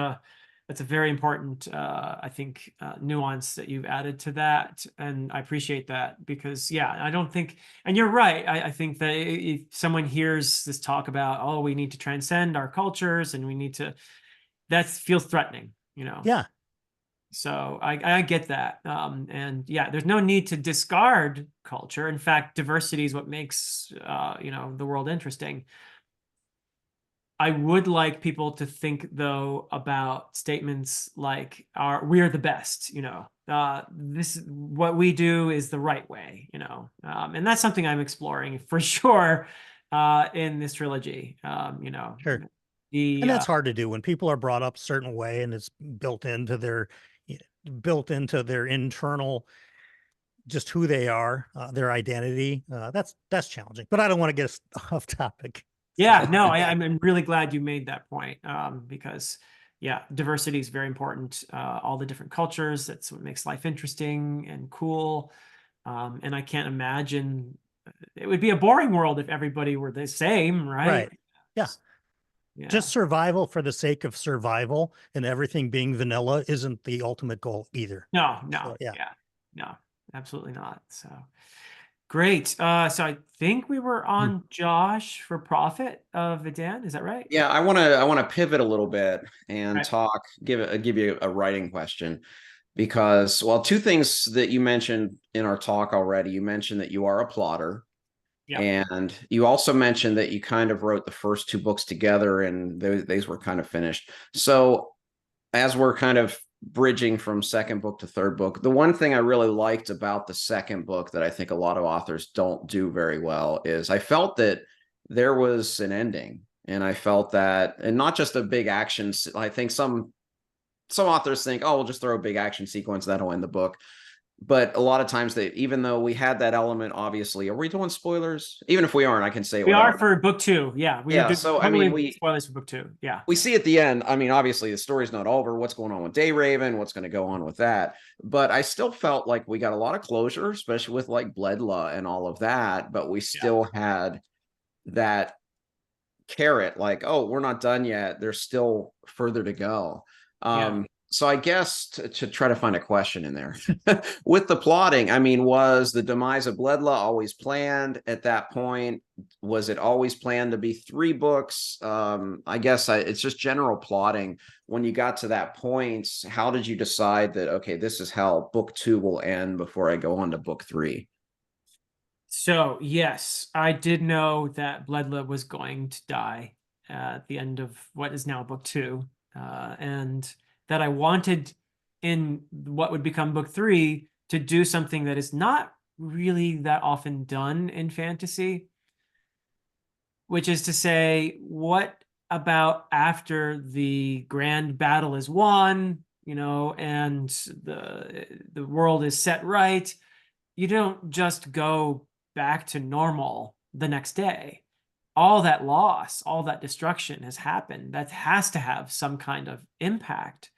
that's a very important, I think, nuance that you've added to that. And I appreciate that because, yeah, I don't think, and you're right. I think that if someone hears this talk about, oh, we need to transcend our cultures and we need to, that feels threatening, you know? Yeah. So I get that. And yeah, there's no need to discard culture. In fact, diversity is what makes, you know, the world interesting. I would like people to think though about statements like we're the best, you know, this what we do is the right way, you know, and that's something I'm exploring for sure in this trilogy. You know, Sure. the And that's hard to do when people are brought up a certain way and it's built into their internal, just who they are, their identity. That's challenging, but I don't want to get us off topic. yeah, no, I'm really glad you made that point because yeah, diversity is very important. All the different cultures, that's what makes life interesting and cool. And I can't imagine it would be a boring world if everybody were the same, right? Right. Yeah. Yeah. Just survival for the sake of survival and everything being vanilla isn't the ultimate goal either. No, So, yeah. no, absolutely not. So great. So I think we were on Josh for Prophet of Adan. Is that right? Yeah, I want to pivot a little bit and Right. give you a writing question because, well, two things that you mentioned in our talk already. You mentioned that you are a plotter, Yeah. and you also mentioned that you kind of wrote the first two books together, and those were kind of finished. So as we're kind of bridging from second book to third book, the one thing I really liked about the second book that I think a lot of authors don't do very well is I felt that there was an ending, and I felt that, and not just a big action. I think some authors think, oh, we'll just throw a big action sequence that'll end the book. But a lot of times, even though we had that element, obviously, are we doing spoilers? Even if we aren't, I can say We are whatever. for book 2. Yeah. We Yeah. are So I totally mean, spoilers for book 2. Yeah. we see at the end, I mean, obviously the story's not over. What's going on with Dayraven? What's going to go on with that? But I still felt like we got a lot of closure, especially with like Bledla and all of that. But we still had that carrot, like, oh, we're not done yet. There's still further to go. So I guess to try to find a question in there with the plotting, I mean, was the demise of Bledla always planned at that point? Was it always planned to be 3 books? I guess it's just general plotting. When you got to that point, how did you decide that, okay, this is how book 2 will end before I go on to book 3? So yes, I did know that Bledla was going to die at the end of what is now book 2. And that I wanted in what would become book 3 to do something that is not really that often done in fantasy, which is to say, what about after the grand battle is won, you know, and the world is set right, you don't just go back to normal the next day. All that loss, all that destruction has happened. That has to have some kind of impact.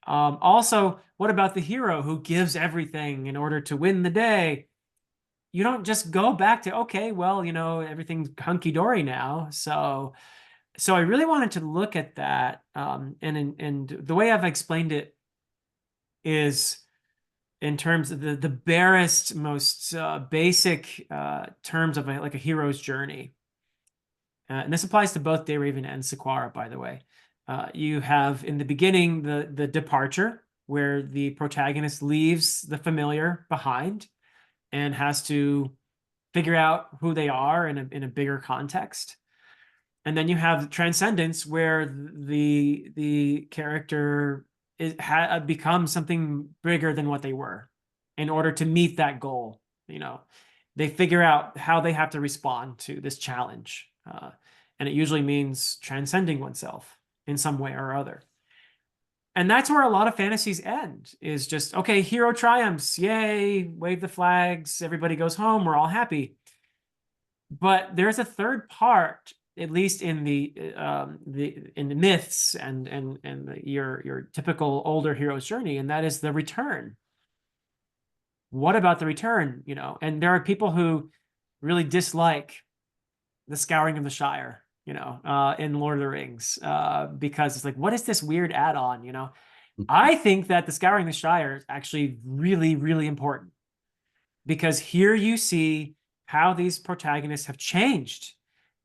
Also, what about the hero who gives everything in order to win the day? You don't just go back to, okay, well, you know, everything's hunky-dory now. So I really wanted to look at that. And the way I've explained it is in terms of the barest, most basic terms of like a hero's journey. And this applies to both Dayraven and Sequara, by the way. You have in the beginning the departure, where the protagonist leaves the familiar behind and has to figure out who they are in a bigger context. And then you have transcendence, where the character becomes something bigger than what they were in order to meet that goal. You know, they figure out how they have to respond to this challenge. And it usually means transcending oneself in some way or other. And that's where a lot of fantasies end, is just, okay, hero triumphs, yay, wave the flags, everybody goes home, we're all happy. But there's a third part at least in the myths and your typical older hero's journey, and that is the return. What about the return? You know, and there are people who really dislike the Scouring of the Shire, you know, in Lord of the Rings, because it's like, what is this weird add-on? You know, I think that the Scouring of the Shire is actually really, really important, because here you see how these protagonists have changed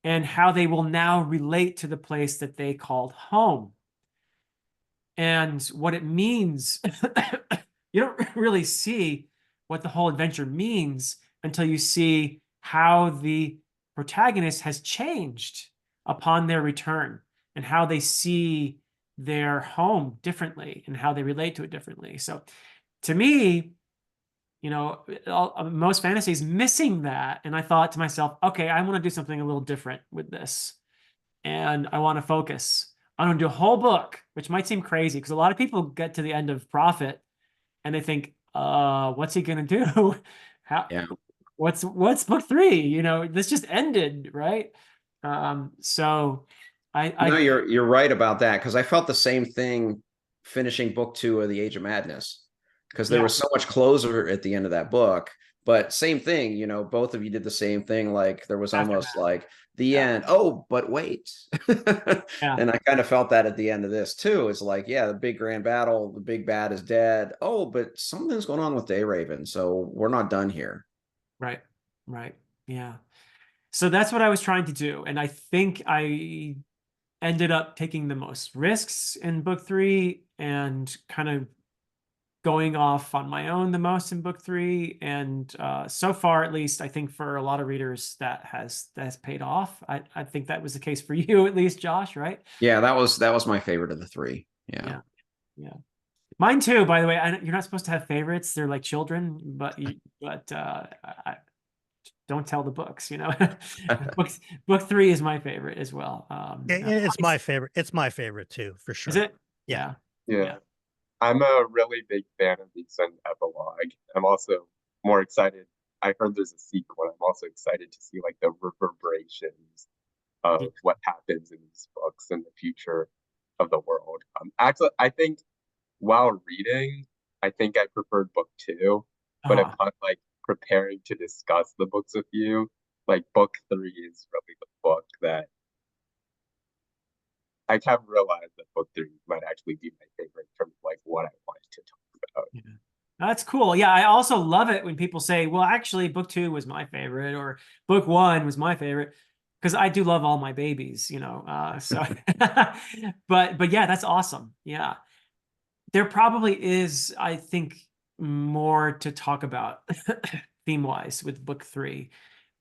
and how they will now relate to the place that they called home. And what it means, you don't really see what the whole adventure means until you see how the protagonist has changed upon their return and how they see their home differently and how they relate to it differently. So to me, you know, most fantasy is missing that. And I thought to myself, okay, I want to do something a little different with this. And I want to focus. I'm going to do a whole book, which might seem crazy because a lot of people get to the end of Prophet and they think, what's he going to do? Yeah. What's book 3? You know, this just ended, right? So No, you're right about that, because I felt the same thing finishing book 2 of The Age of Madness, because there was so much closure at the end of that book. But same thing, you know, both of you did the same thing. Like there was almost like the end. Oh, but wait. And I kind of felt that at the end of this too. It's like, yeah, the big grand battle, the big bad is dead. Oh, but something's going on with Dayraven, so we're not done here. Right. Yeah. So that's what I was trying to do. And I think I ended up taking the most risks in book 3 and kind of going off on my own the most in book 3. And so far, at least, I think for a lot of readers that has paid off. I think that was the case for you, at least, Josh, right? Yeah, that was my favorite of the 3. Yeah. Mine too, by the way. You're not supposed to have favorites. They're like children, but I don't tell the books, you know. book 3 is my favorite as well. It's my favorite. It's my favorite too, for sure. Is it? Yeah. I'm a really big fan of the Extended Epilogue. I'm also more excited. I heard there's a sequel. I'm also excited to see like the reverberations of what happens in these books and the future of the world. Actually, I think while reading, I think I preferred book 2, but upon like preparing to discuss the books with you, like book 3 is really the book that I have realized that book 3 might actually be my favorite from like what I wanted to talk about. Yeah. That's cool. Yeah, I also love it when people say, well, actually, book 2 was my favorite, or book 1 was my favorite, because I do love all my babies, you know. But yeah, that's awesome. Yeah. There probably is, I think, more to talk about theme-wise with book 3.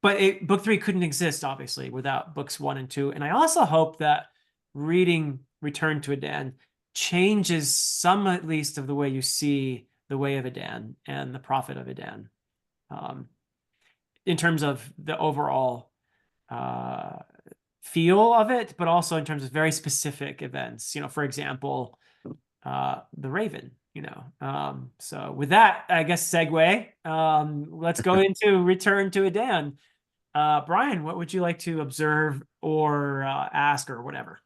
But book 3 couldn't exist, obviously, without books 1 and 2. And I also hope that reading Return to Adan changes some, at least, of the way you see the Way of Adan and the Prophet of Adan, in terms of the overall feel of it, but also in terms of very specific events. You know, for example, the Raven. You know, so with that, I guess segue. Let's go into Return to Adan. Brian, what would you like to observe or ask or whatever?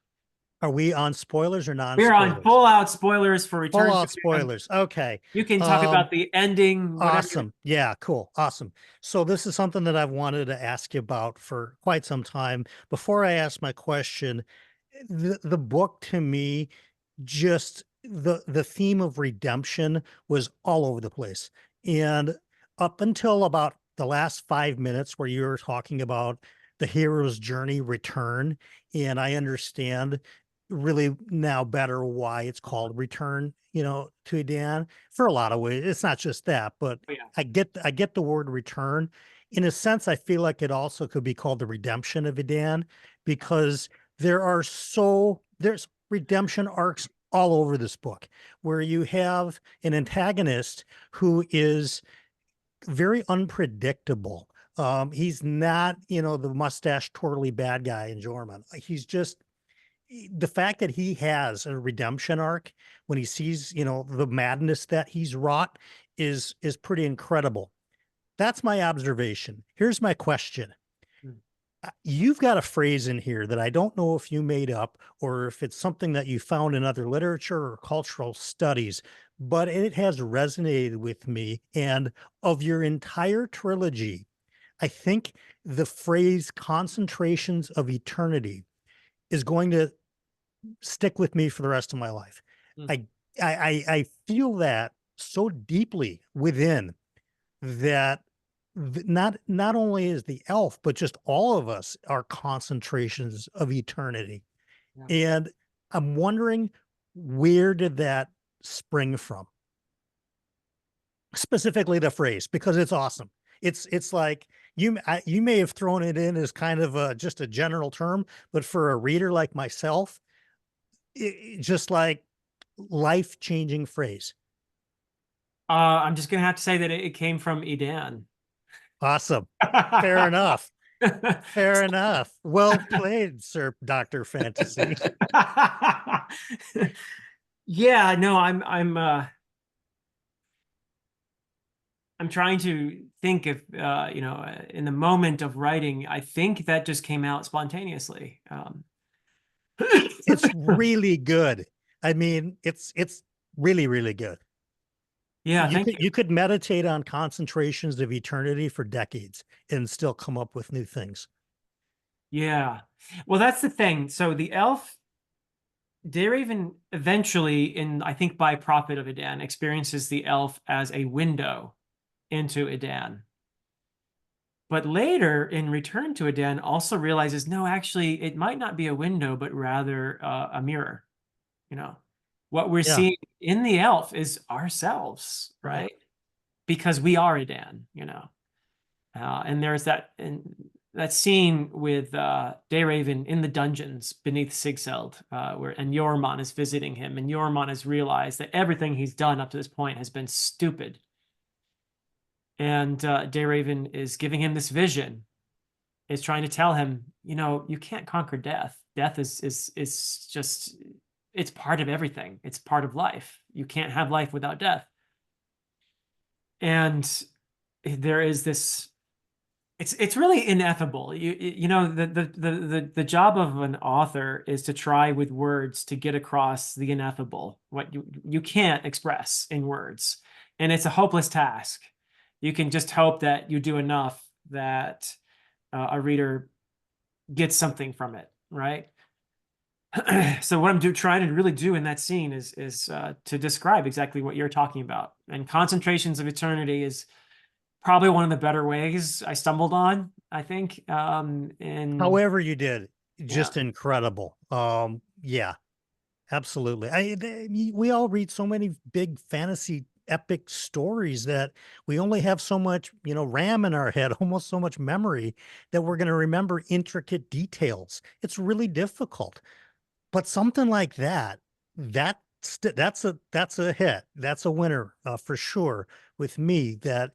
Are we on spoilers or non-spoilers? We're on full out spoilers for Return to Adan. Full out spoilers. Okay. You can talk about the ending. Awesome. Yeah, cool. Awesome. So this is something that I've wanted to ask you about for quite some time. Before I ask my question, the book to me, just the theme of redemption was all over the place. And up until about the last 5 minutes where you were talking about the hero's journey return, and I understand really now better why it's called Return, you know, to Adan for a lot of ways. It's not just that, but I get the word return. In a sense, I feel like it also could be called the redemption of Adan, because there's redemption arcs all over this book where you have an antagonist who is very unpredictable. He's not, you know, the mustache twirly bad guy in Jorman. He's just, the fact that he has a redemption arc when he sees, you know, the madness that he's wrought is pretty incredible. That's my observation. Here's my question. You've got a phrase in here that I don't know if you made up or if it's something that you found in other literature or cultural studies, but it has resonated with me. And of your entire trilogy, I think the phrase concentrations of eternity is going to stick with me for the rest of my life. Mm. I feel that so deeply within that not only is the elf, but just all of us are concentrations of eternity. Yeah. And I'm wondering, where did that spring from? Specifically the phrase, because it's awesome. It's like you may have thrown it in as kind of just a general term, but for a reader like myself, just like life-changing phrase. I'm just gonna have to say that it came from Edan. Awesome. Fair enough. Fair enough. Well played, Sir Dr. Fantasy. Yeah, no, I'm trying to think if in the moment of writing, I think that just came out spontaneously. It's really good. I mean, it's really, really good. Yeah, thank you. You could meditate on concentrations of eternity for decades and still come up with new things. Yeah. Well, that's the thing. So the elf, Dayraven eventually, in I think by Prophet of Adan, experiences the elf as a window into Adan. But later, in Return to Adan, also realizes, no, actually, it might not be a window, but rather a mirror. You know, what we're Yeah. seeing in the elf is ourselves, right? Because we are Adan, and there's that scene with Dayraven in the dungeons beneath Sigseld, and Yormon is visiting him, and Yormon has realized that everything he's done up to this point has been stupid. And Dayraven is giving him this vision, is trying to tell him, you can't conquer death. Death is just, it's part of everything. It's part of life. You can't have life without death. And there is this, it's really ineffable. The job of an author is to try with words to get across the ineffable, what you can't express in words. And it's a hopeless task. You can just hope that you do enough that a reader gets something from it, right? So what I'm trying to really do in that scene is to describe exactly what you're talking about. And concentrations of eternity is probably one of the better ways I stumbled on, I think. However you did, Yeah. just incredible. Yeah, absolutely. We all read so many big fantasy epic stories that we only have so much, RAM in our head, almost so much memory that we're going to remember intricate details. It's really difficult. But something like that's a hit. That's a winner for sure with me that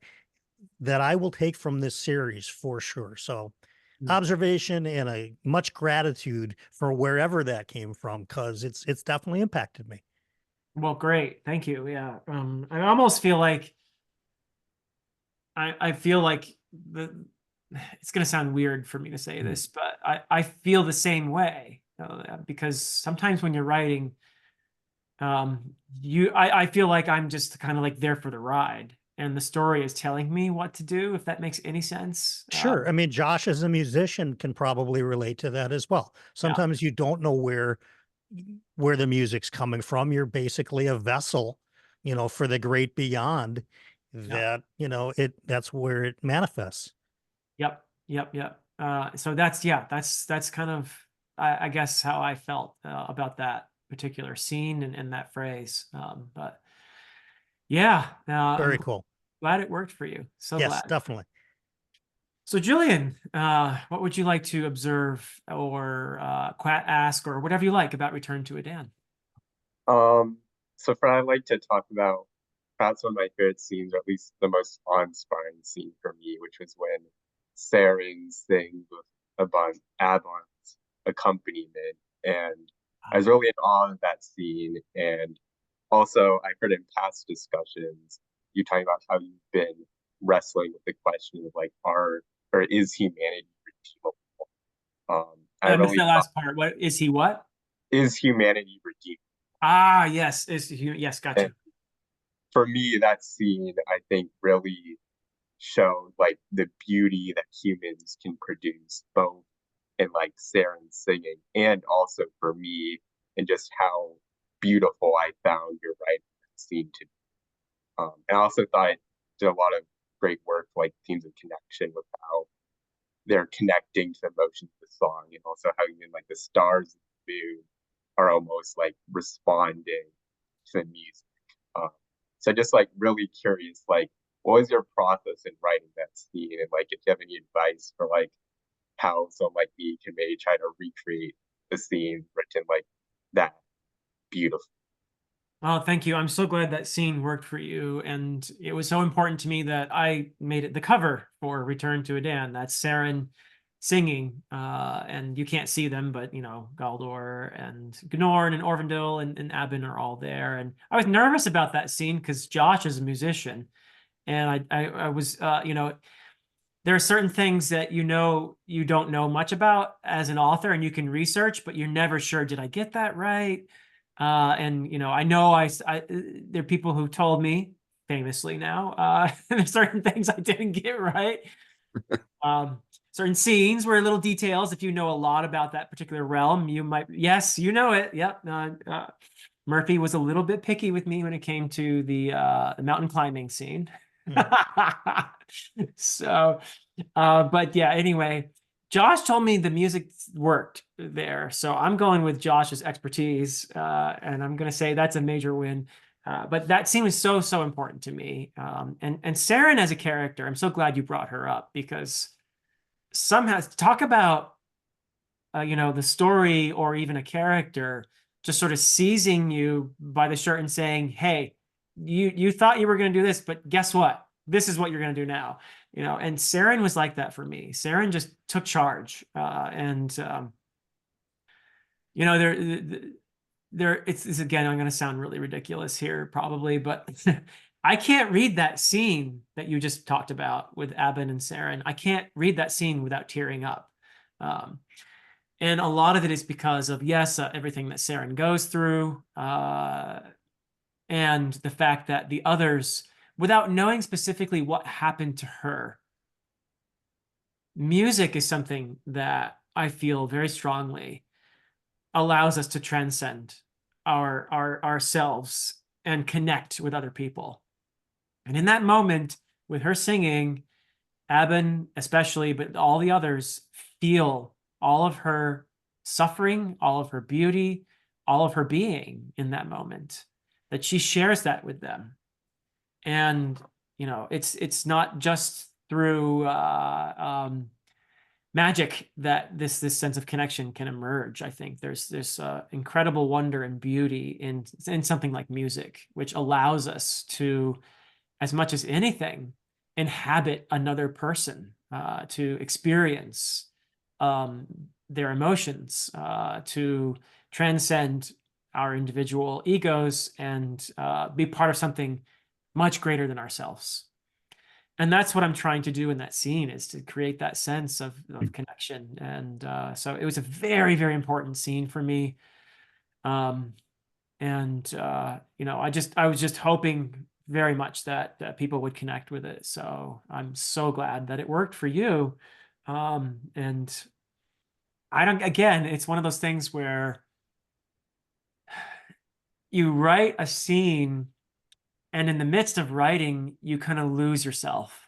I will take from this series for sure. So observation and a much gratitude for wherever that came from, because it's definitely impacted me. Well, great. Thank you. Yeah. I almost feel like I feel like it's going to sound weird for me to say this, but I feel the same way, because sometimes when you're writing, I feel like I'm just kind of like there for the ride, and the story is telling me what to do, if that makes any sense. Sure. I mean, Josh, as a musician, can probably relate to that as well. Yeah. Sometimes you don't know where the music's coming from. You're basically a vessel, for the great beyond Yeah. that's where it manifests. Yep. Yep. Yep. So that's kind of, I guess, how I felt about that particular scene and that phrase. But yeah, Very I'm cool. glad it worked for you. So Yes, glad. definitely. So Julian, what would you like to observe or ask or whatever you like about Return to Adan? So for I like to talk about perhaps one of my favorite scenes, or at least the most awe-inspiring scene for me, which was when Saren sings with Adan's accompaniment, and I was really in awe of that scene. And also, I heard in past discussions you talking about how you've been wrestling with the question of like, are or is humanity redeemable? I I missed really that last part. What is he? What? is humanity redeemed? Ah, yes. Yes, And gotcha. for me, that scene I think really showed like the beauty that humans can produce, both in like Saren singing and also for me, and just how beautiful I found your writing that scene to be. And I also thought it did a lot of great work, like themes of connection with how they're connecting to the emotions of the song, and also how even like the stars and the moon are almost like responding to the music. Um, so just like really curious, like what was your process in writing that scene, and like if you have any advice for like how someone like me can maybe try to recreate the scene written like that beautiful. Oh, thank you. I'm so glad that scene worked for you. And it was so important to me that I made it the cover for Return to Adan. That's Saren singing. And you can't see them, but Galdor and Gnorn and Orvindil and Abin are all there. And I was nervous about that scene because Josh is a musician. And I was, there are certain things that you don't know much about as an author and you can research, but you're never sure, did I get that right? And I know there are people who told me famously now, there's certain things I didn't get right. Certain scenes were little details. If you know a lot about that particular realm, you might, yes, you know it. Yep. Murphy was a little bit picky with me when it came to the mountain climbing scene. So, but yeah, anyway, Josh told me the music worked there. So I'm going with Josh's expertise, and I'm going to say that's a major win. But that scene was so, so important to me. And Saren as a character, I'm so glad you brought her up because somehow talk about, the story or even a character just sort of seizing you by the shirt and saying, hey, you thought you were going to do this, but guess what? This is what you're going to do now. And Saren was like that for me. Saren just took charge. It's again, I'm going to sound really ridiculous here probably, but I can't read that scene that you just talked about with Abin and Saren. I can't read that scene without tearing up. And a lot of it is because of, yes, everything that Saren goes through, and the fact that the others, without knowing specifically what happened to her, music is something that I feel very strongly allows us to transcend ourselves and connect with other people. And in that moment, with her singing, Abin especially, but all the others feel all of her suffering, all of her beauty, all of her being in that moment, that she shares that with them. And, it's not just through magic that this sense of connection can emerge. I think there's this incredible wonder and beauty in something like music, which allows us to, as much as anything, inhabit another person, to experience their emotions, to transcend our individual egos and be part of something much greater than ourselves. And that's what I'm trying to do in that scene, is to create that sense of connection. And so it was a very, very important scene for me. I was just hoping very much that people would connect with it. So I'm so glad that it worked for you. And again, it's one of those things where you write a scene and in the midst of writing, you kind of lose yourself.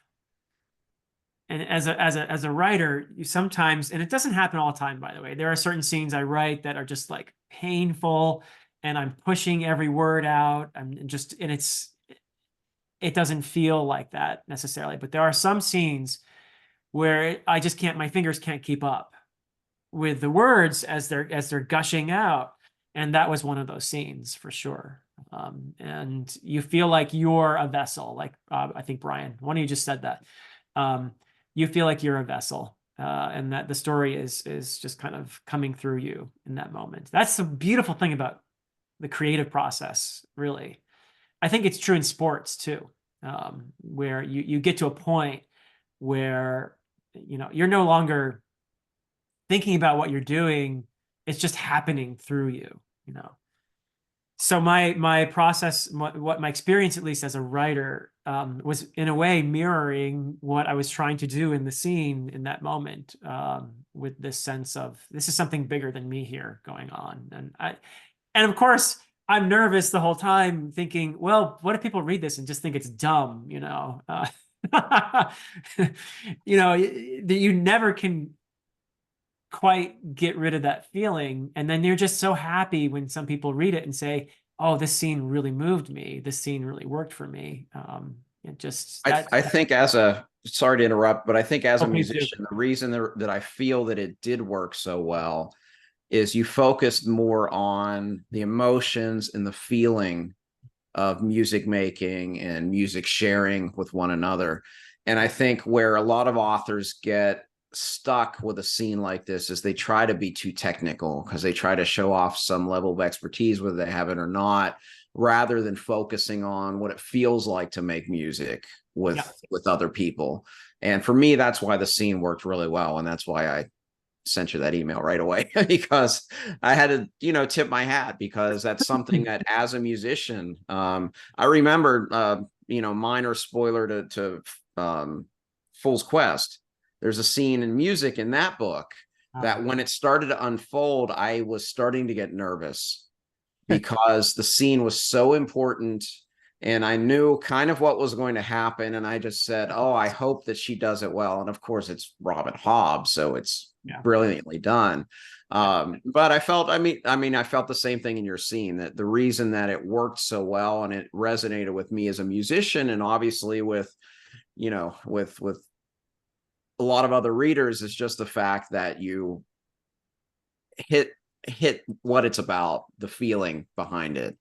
And as a writer, you sometimes, and it doesn't happen all the time, by the way, there are certain scenes I write that are just like painful and I'm pushing every word out. It doesn't feel like that necessarily, but there are some scenes where I just can't, my fingers can't keep up with the words as they're gushing out. And that was one of those scenes for sure. And you feel like you're a vessel, like I think Brian, one of you just said that. You feel like you're a vessel, and that the story is just kind of coming through you in that moment. That's the beautiful thing about the creative process, really. I think it's true in sports too, where you get to a point where you're no longer thinking about what you're doing, it's just happening through you, you know. So my process, what my experience, at least as a writer, was in a way mirroring what I was trying to do in the scene in that moment, with this sense of this is something bigger than me here going on. And of course, I'm nervous the whole time, thinking, well, what if people read this and just think it's dumb, you know? You know, you never can quite get rid of that feeling. And then you're just so happy when some people read it and say, oh, this scene really moved me. This scene really worked for me. It just, I think as a, sorry to interrupt, but I think as a please do. musician, the reason that I feel that it did work so well is you focused more on the emotions and the feeling of music making and music sharing with one another. And I think where a lot of authors get stuck with a scene like this is they try to be too technical because they try to show off some level of expertise, whether they have it or not, rather than focusing on what it feels like to make music with other people. And for me, that's why the scene worked really well. And that's why I sent you that email right away, because I had to, you know, tip my hat, because that's something that as a musician, I remember, you know, minor spoiler to Fool's Quest. There's a scene in music in that book that when it started to unfold, I was starting to get nervous because the scene was so important and I knew kind of what was going to happen. And I just said, oh, I hope that she does it well. And of course it's Robin Hobb, so it's brilliantly done. But I felt, I mean, I felt the same thing in your scene, that the reason that it worked so well and it resonated with me as a musician, and obviously with, you know, with a lot of other readers, is just the fact that you hit what it's about, the feeling behind it,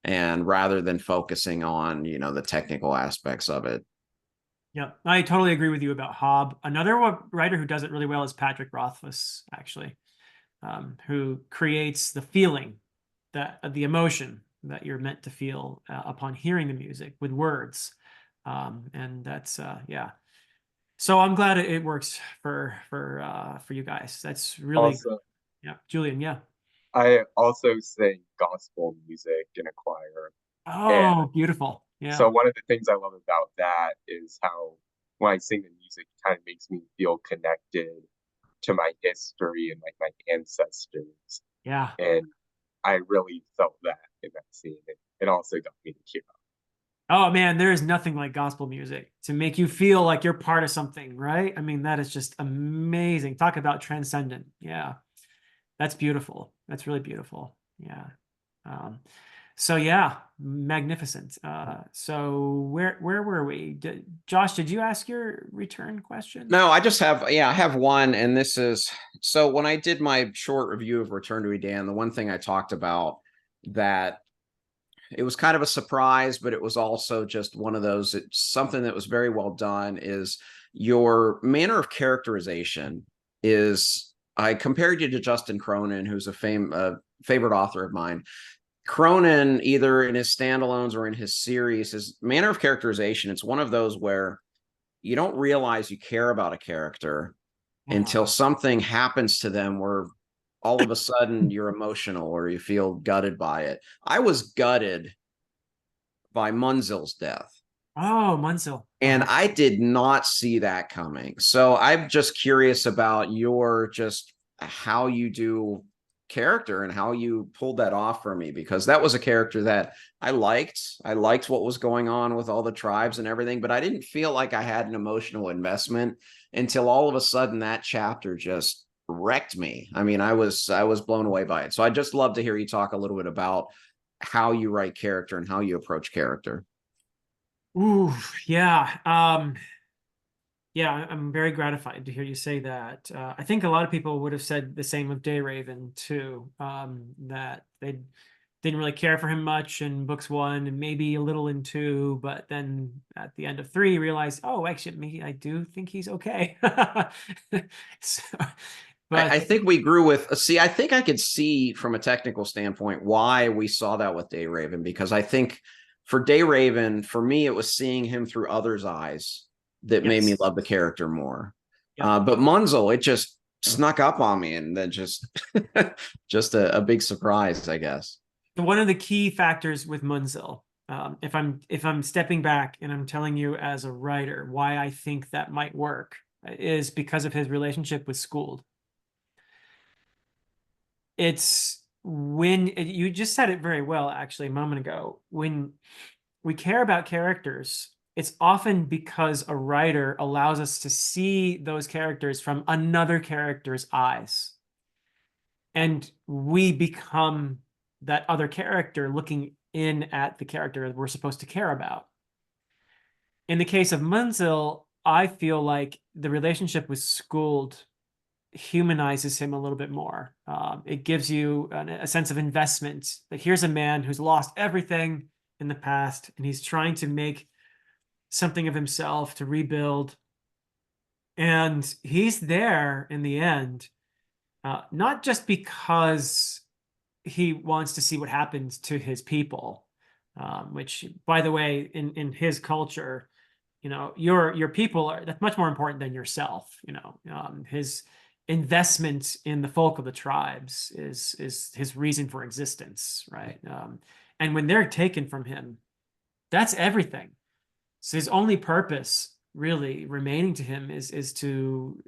and rather than focusing on, you know, the technical aspects of it. Yeah, I totally agree with you about Hobb. Another writer who does it really well is Patrick Rothfuss, actually, who creates the feeling, that the emotion that you're meant to feel upon hearing the music with words, and that's yeah. So I'm glad it works for you guys. That's really Also, yeah, Julian. Yeah. I also sing gospel music in a choir. Oh, beautiful. Yeah. So one of the things I love about that is how when I sing the music, it kind of makes me feel connected to my history and like my ancestors. Yeah. And I really felt that in that scene. It also got me to tear up. Oh man, there is nothing like gospel music to make you feel like you're part of something, right? I mean, that is just amazing. Talk about transcendent. Yeah. That's beautiful. That's really beautiful. Yeah. So yeah, magnificent. So where were we? Josh, did you ask your return question? No, I just have, I have one, and this is, so when I did my short review of Return to Edan, the one thing I talked about that it was kind of a surprise, but it was also just one of those, it's something that was very well done, is your manner of characterization is, I compared you to Justin Cronin, who's a favorite author of mine. Cronin, either in his standalones or in his series, his manner of characterization, it's one of those where you don't realize you care about a character until something happens to them where all of a sudden you're emotional or you feel gutted by it. I was gutted by Munzil's death. Oh, Munzil. And I did not see that coming. So I'm just curious about your, just how you do character and how you pulled that off for me, because that was a character that I liked. I liked what was going on with all the tribes and everything, but I didn't feel like I had an emotional investment until all of a sudden that chapter just wrecked me. I mean, I was blown away by it. So I'd just love to hear you talk a little bit about how you write character and how you approach character. Ooh, yeah. Yeah, I'm very gratified to hear you say that. I think a lot of people would have said the same of Dayraven too, that they didn't really care for him much in books 1 and maybe a little in 2, but then at the end of 3 realized, oh, actually, maybe I do think he's okay. So, but I think we grew with, see, I think I could see from a technical standpoint why we saw that with Dayraven, because I think for Dayraven, for me, it was seeing him through others' eyes that made me love the character more. But Munzil, it just, snuck up on me, and then just just a big surprise, I guess. One of the key factors with Munzil, if I'm stepping back and I'm telling you as a writer why I think that might work, is because of his relationship with Skuld. It's when you just said it very well, actually, a moment ago. When we care about characters, it's often because a writer allows us to see those characters from another character's eyes. And we become that other character looking in at the character we're supposed to care about. In the case of Munzil, I feel like the relationship with Skuld humanizes him a little bit more. It gives you a sense of investment. That here's a man who's lost everything in the past, and he's trying to make something of himself to rebuild. And he's there in the end, not just because he wants to see what happens to his people, which, by the way, in his culture, your people that's much more important than yourself. His investment in the folk of the tribes is his reason for existence, right? And when they're taken from him, that's everything. So his only purpose really remaining to him is to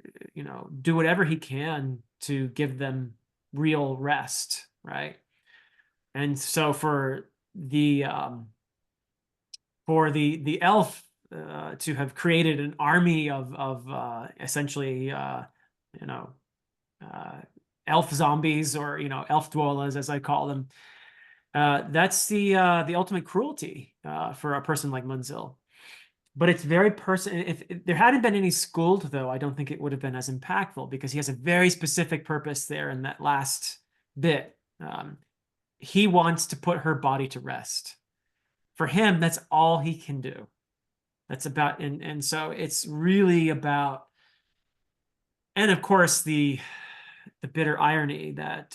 do whatever he can to give them real rest, right? And so for the elf to have created an army of essentially elf zombies, or elf dwellers, as I call them, that's the ultimate cruelty for a person like Munzil. But it's very if there hadn't been any Skuld, though, I don't think it would have been as impactful, because he has a very specific purpose there in that last bit. He wants to put her body to rest. For him, that's all he can do. That's about, and so it's really about, and of course the bitter irony that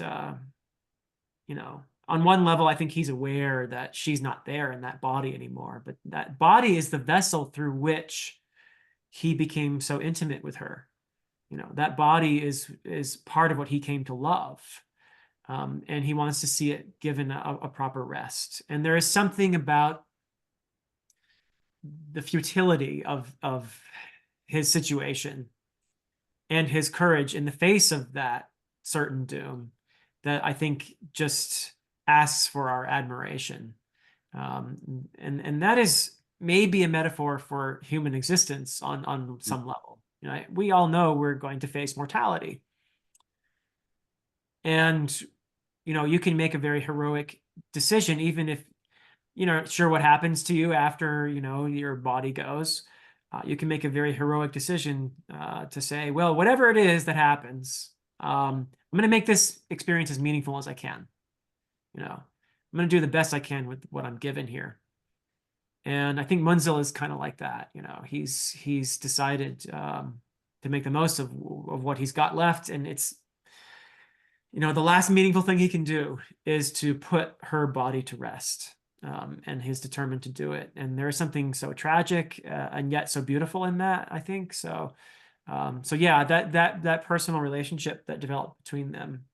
on one level, I think he's aware that she's not there in that body anymore, but that body is the vessel through which he became so intimate with her. That body is part of what he came to love. And he wants to see it given a proper rest. And there is something about the futility of his situation and his courage in the face of that certain doom that I think just asks for our admiration. And that is maybe a metaphor for human existence on some level. We all know we're going to face mortality. And you can make a very heroic decision, even if you're not sure what happens to you after your body goes. You can make a very heroic decision to say, well, whatever it is that happens, I'm going to make this experience as meaningful as I can. I'm going to do the best I can with what I'm given here. And I think Munzil is kind of like that. He's decided to make the most of what he's got left, and it's the last meaningful thing he can do is to put her body to rest. And he's determined to do it. And there is something so tragic and yet so beautiful in that, I think. So yeah, that personal relationship that developed between them,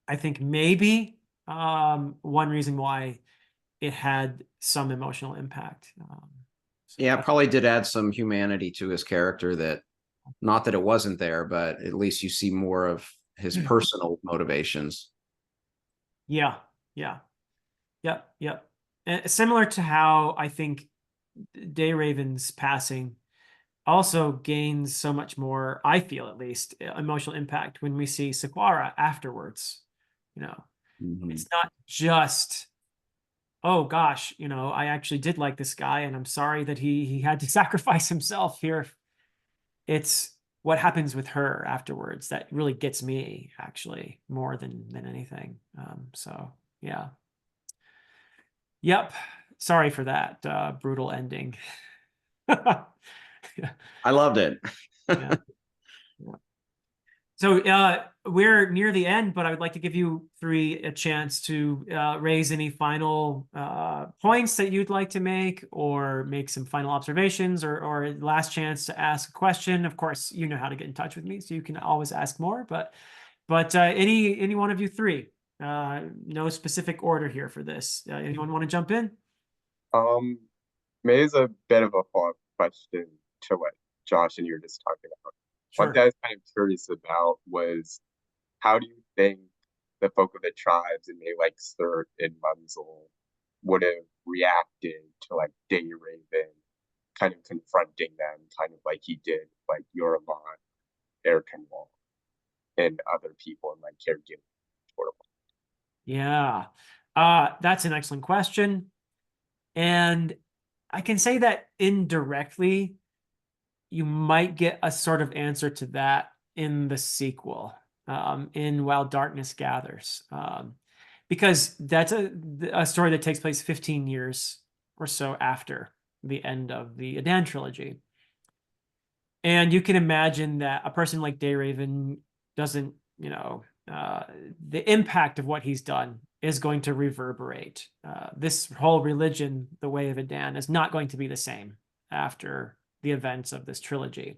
I think maybe one reason why it had some emotional impact. Yeah, it probably did add some humanity to his character, that not that it wasn't there, but at least you see more of his personal motivations. Yeah. Similar to how I think Dayraven's passing also gains so much more, I feel at least, emotional impact when we see Sequara afterwards. It's not just, oh gosh, I actually did like this guy, and I'm sorry that he had to sacrifice himself here. It's what happens with her afterwards that really gets me, actually, more than anything. So yeah. Yep. Sorry for that brutal ending. I loved it. Yeah. So we're near the end, but I would like to give you three a chance to raise any final points that you'd like to make, or make some final observations, or last chance to ask a question. Of course, you know how to get in touch with me, so you can always ask more. But any one of you three, no specific order here for this. Anyone want to jump in? Maybe it's a bit of a follow-up question to what Josh and you were just talking about. One thing I was kind of curious about was, how do you think the folk of the tribes and maybe like Sir and Munzel would have reacted to like Raven kind of confronting them, kind of like he did like Yoruban, Erkenwall, and other people in like caregiving sort of. Yeah, that's an excellent question. And I can say that indirectly, you might get a sort of answer to that in the sequel, in While Darkness Gathers, because that's a story that takes place 15 years or so after the end of the Adan trilogy. And you can imagine that a person like Raven doesn't, the impact of what he's done is going to reverberate. This whole religion, the Way of Adan, is not going to be the same after the events of this trilogy.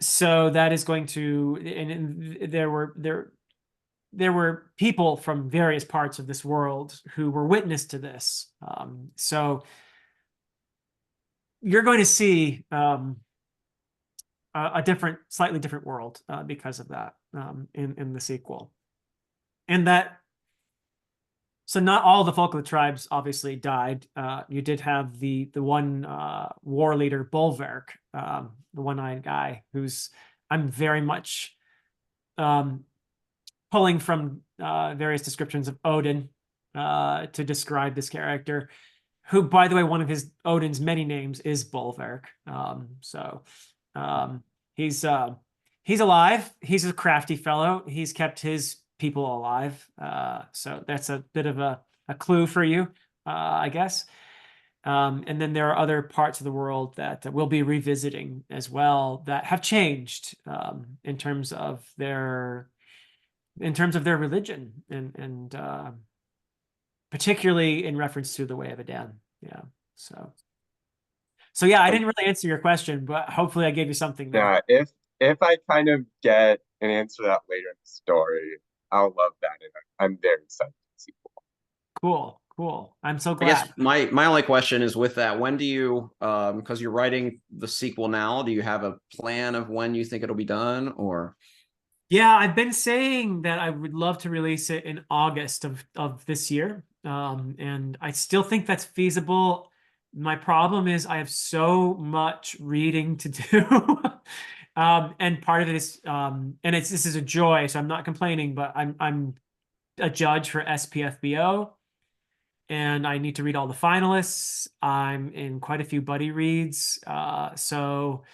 So that is going to, and there were people from various parts of this world who were witness to this. So you're going to see a slightly different world because of that in the sequel. And that, so not all the folk of the tribes obviously died. You did have the one war leader, Bolverk, the one-eyed guy, who's, I'm very much pulling from various descriptions of Odin to describe this character, who, by the way, one of Odin's many names is Bolverk. He's alive. He's a crafty fellow. He's kept his people alive. So that's a bit of a clue for you, I guess. And then there are other parts of the world that we'll be revisiting as well that have changed in terms of their religion, and particularly in reference to the Way of Adan. Yeah. So yeah, I didn't really answer your question, but hopefully I gave you something there. Yeah, if I kind of get an answer to that later in the story, I'll love that, and I'm very excited to see. Cool. I'm so I glad. guess my only question is, with that, when do you, because you're writing the sequel now, do you have a plan of when you think it'll be done, or? Yeah, I've been saying that I would love to release it in August of this year. And I still think that's feasible. My problem is I have so much reading to do. And part of it is, and this is a joy, so I'm not complaining, but I'm a judge for SPFBO, and I need to read all the finalists. I'm in quite a few buddy reads. So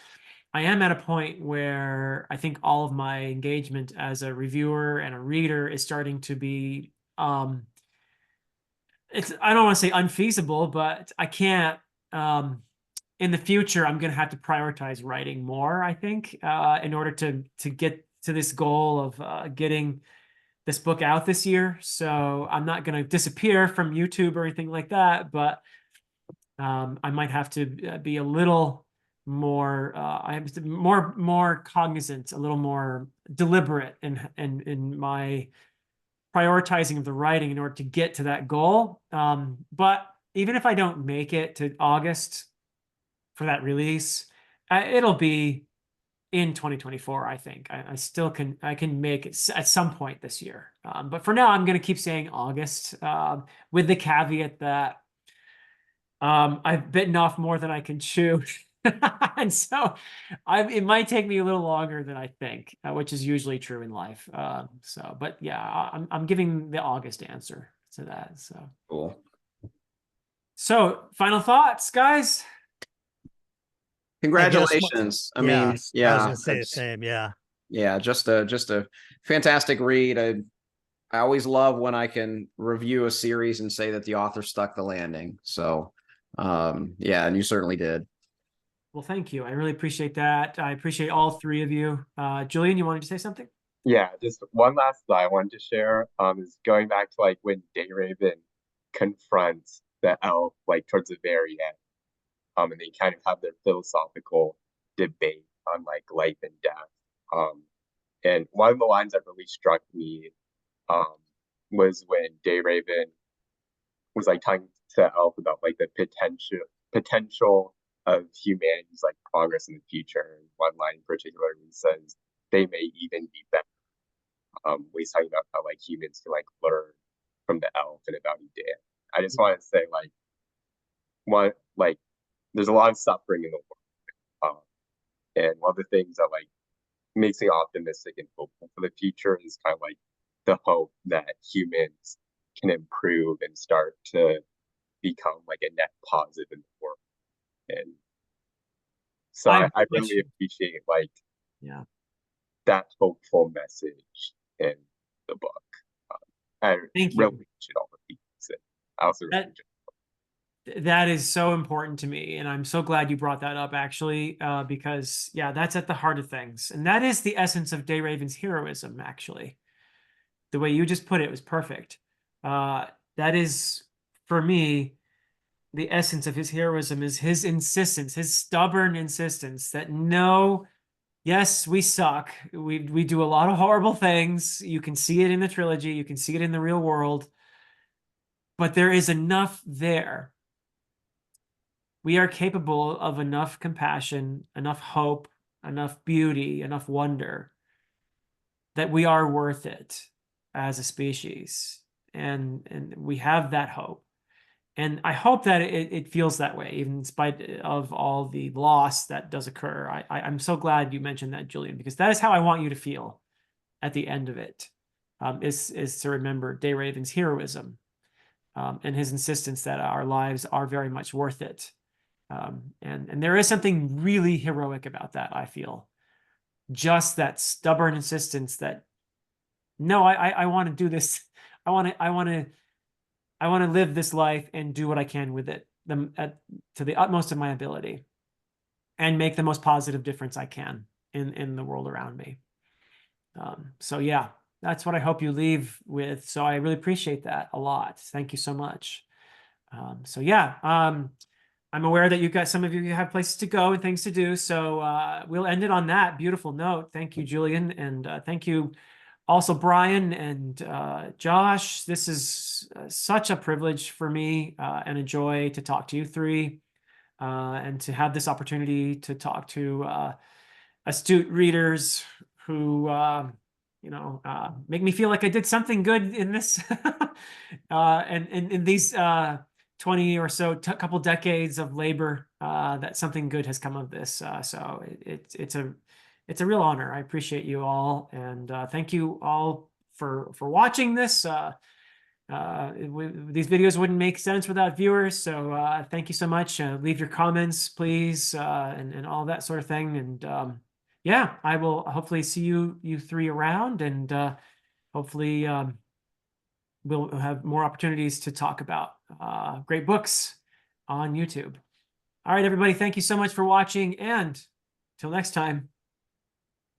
I am at a point where I think all of my engagement as a reviewer and a reader is starting to be, I don't want to say unfeasible, but I can't, in the future, I'm going to have to prioritize writing more, I think, in order to get to this goal of getting this book out this year. So I'm not going to disappear from YouTube or anything like that, but I might have to be a little more, I have to be more cognizant, a little more deliberate in my prioritizing of the writing in order to get to that goal. But even if I don't make it to August for that release, it'll be in 2024. I think I still can make it at some point this year. But for now, I'm going to keep saying August, with the caveat that I've bitten off more than I can chew. And so it might take me a little longer than I think, which is usually true in life. But yeah, I'm giving the August answer to that. So Cool. So final thoughts, guys. Congratulations. I mean, I was yeah, gonna say the same. Yeah, just a fantastic read. I always love when I can review a series and say that the author stuck the landing. So, yeah, and you certainly did. Well, thank you. I really appreciate that. I appreciate all three of you. Julian, you wanted to say something? Yeah, just one last thought I wanted to share. Is going back to like when Dayraven confronts the elf like towards the very end. And they kind of have their philosophical debate on like life and death. And one of the lines that really struck me was when Dayraven was like talking to Elf about like the potential of humanity's like progress in the future. And one line in particular says they may even be better. He's talking about how like humans can like learn from the elf and about Edan. I just want to say like there's a lot of suffering in the world. And one of the things that like makes me optimistic and hopeful for the future is kind of like the hope that humans can improve and start to become like a net positive in the world. And so I really appreciate like that hopeful message in the book. I Thank really you. appreciate all the pieces. I also really enjoyed That is so important to me, and I'm so glad you brought that up, actually, because yeah, that's at the heart of things, and that is the essence of Dayraven's heroism. Actually, the way you just put it was perfect. That is, for me, the essence of his heroism is his insistence, his stubborn insistence that no, yes, we suck. We do a lot of horrible things. You can see it in the trilogy. You can see it in the real world, but there is enough there. We are capable of enough compassion, enough hope, enough beauty, enough wonder that we are worth it as a species. And we have that hope. And I hope that it feels that way, even in spite of all the loss that does occur. I'm so glad you mentioned that, Julian, because that is how I want you to feel at the end of it, is to remember Dayraven's heroism, and his insistence that our lives are very much worth it. And there is something really heroic about that, I feel. Just that stubborn insistence that, no, I want to do this. I want to live this life and do what I can with it to the utmost of my ability and make the most positive difference I can in the world around me. So yeah, that's what I hope you leave with. So I really appreciate that a lot. Thank you so much. So yeah, I'm aware that some of you have places to go and things to do. So we'll end it on that beautiful note. Thank you, Julian. And thank you also, Brian and Josh. This is such a privilege for me and a joy to talk to you three and to have this opportunity to talk to astute readers who, make me feel like I did something good in this and in these 20 or so couple decades of labor, that something good has come of this. So it's a real honor. I appreciate you all, and thank you all for watching this. These videos wouldn't make sense without viewers, so thank you so much. Leave your comments, please, and all that sort of thing. And yeah, I will hopefully see you three around, and hopefully we'll have more opportunities to talk about great books on YouTube. All right, everybody, thank you so much for watching, and till next time.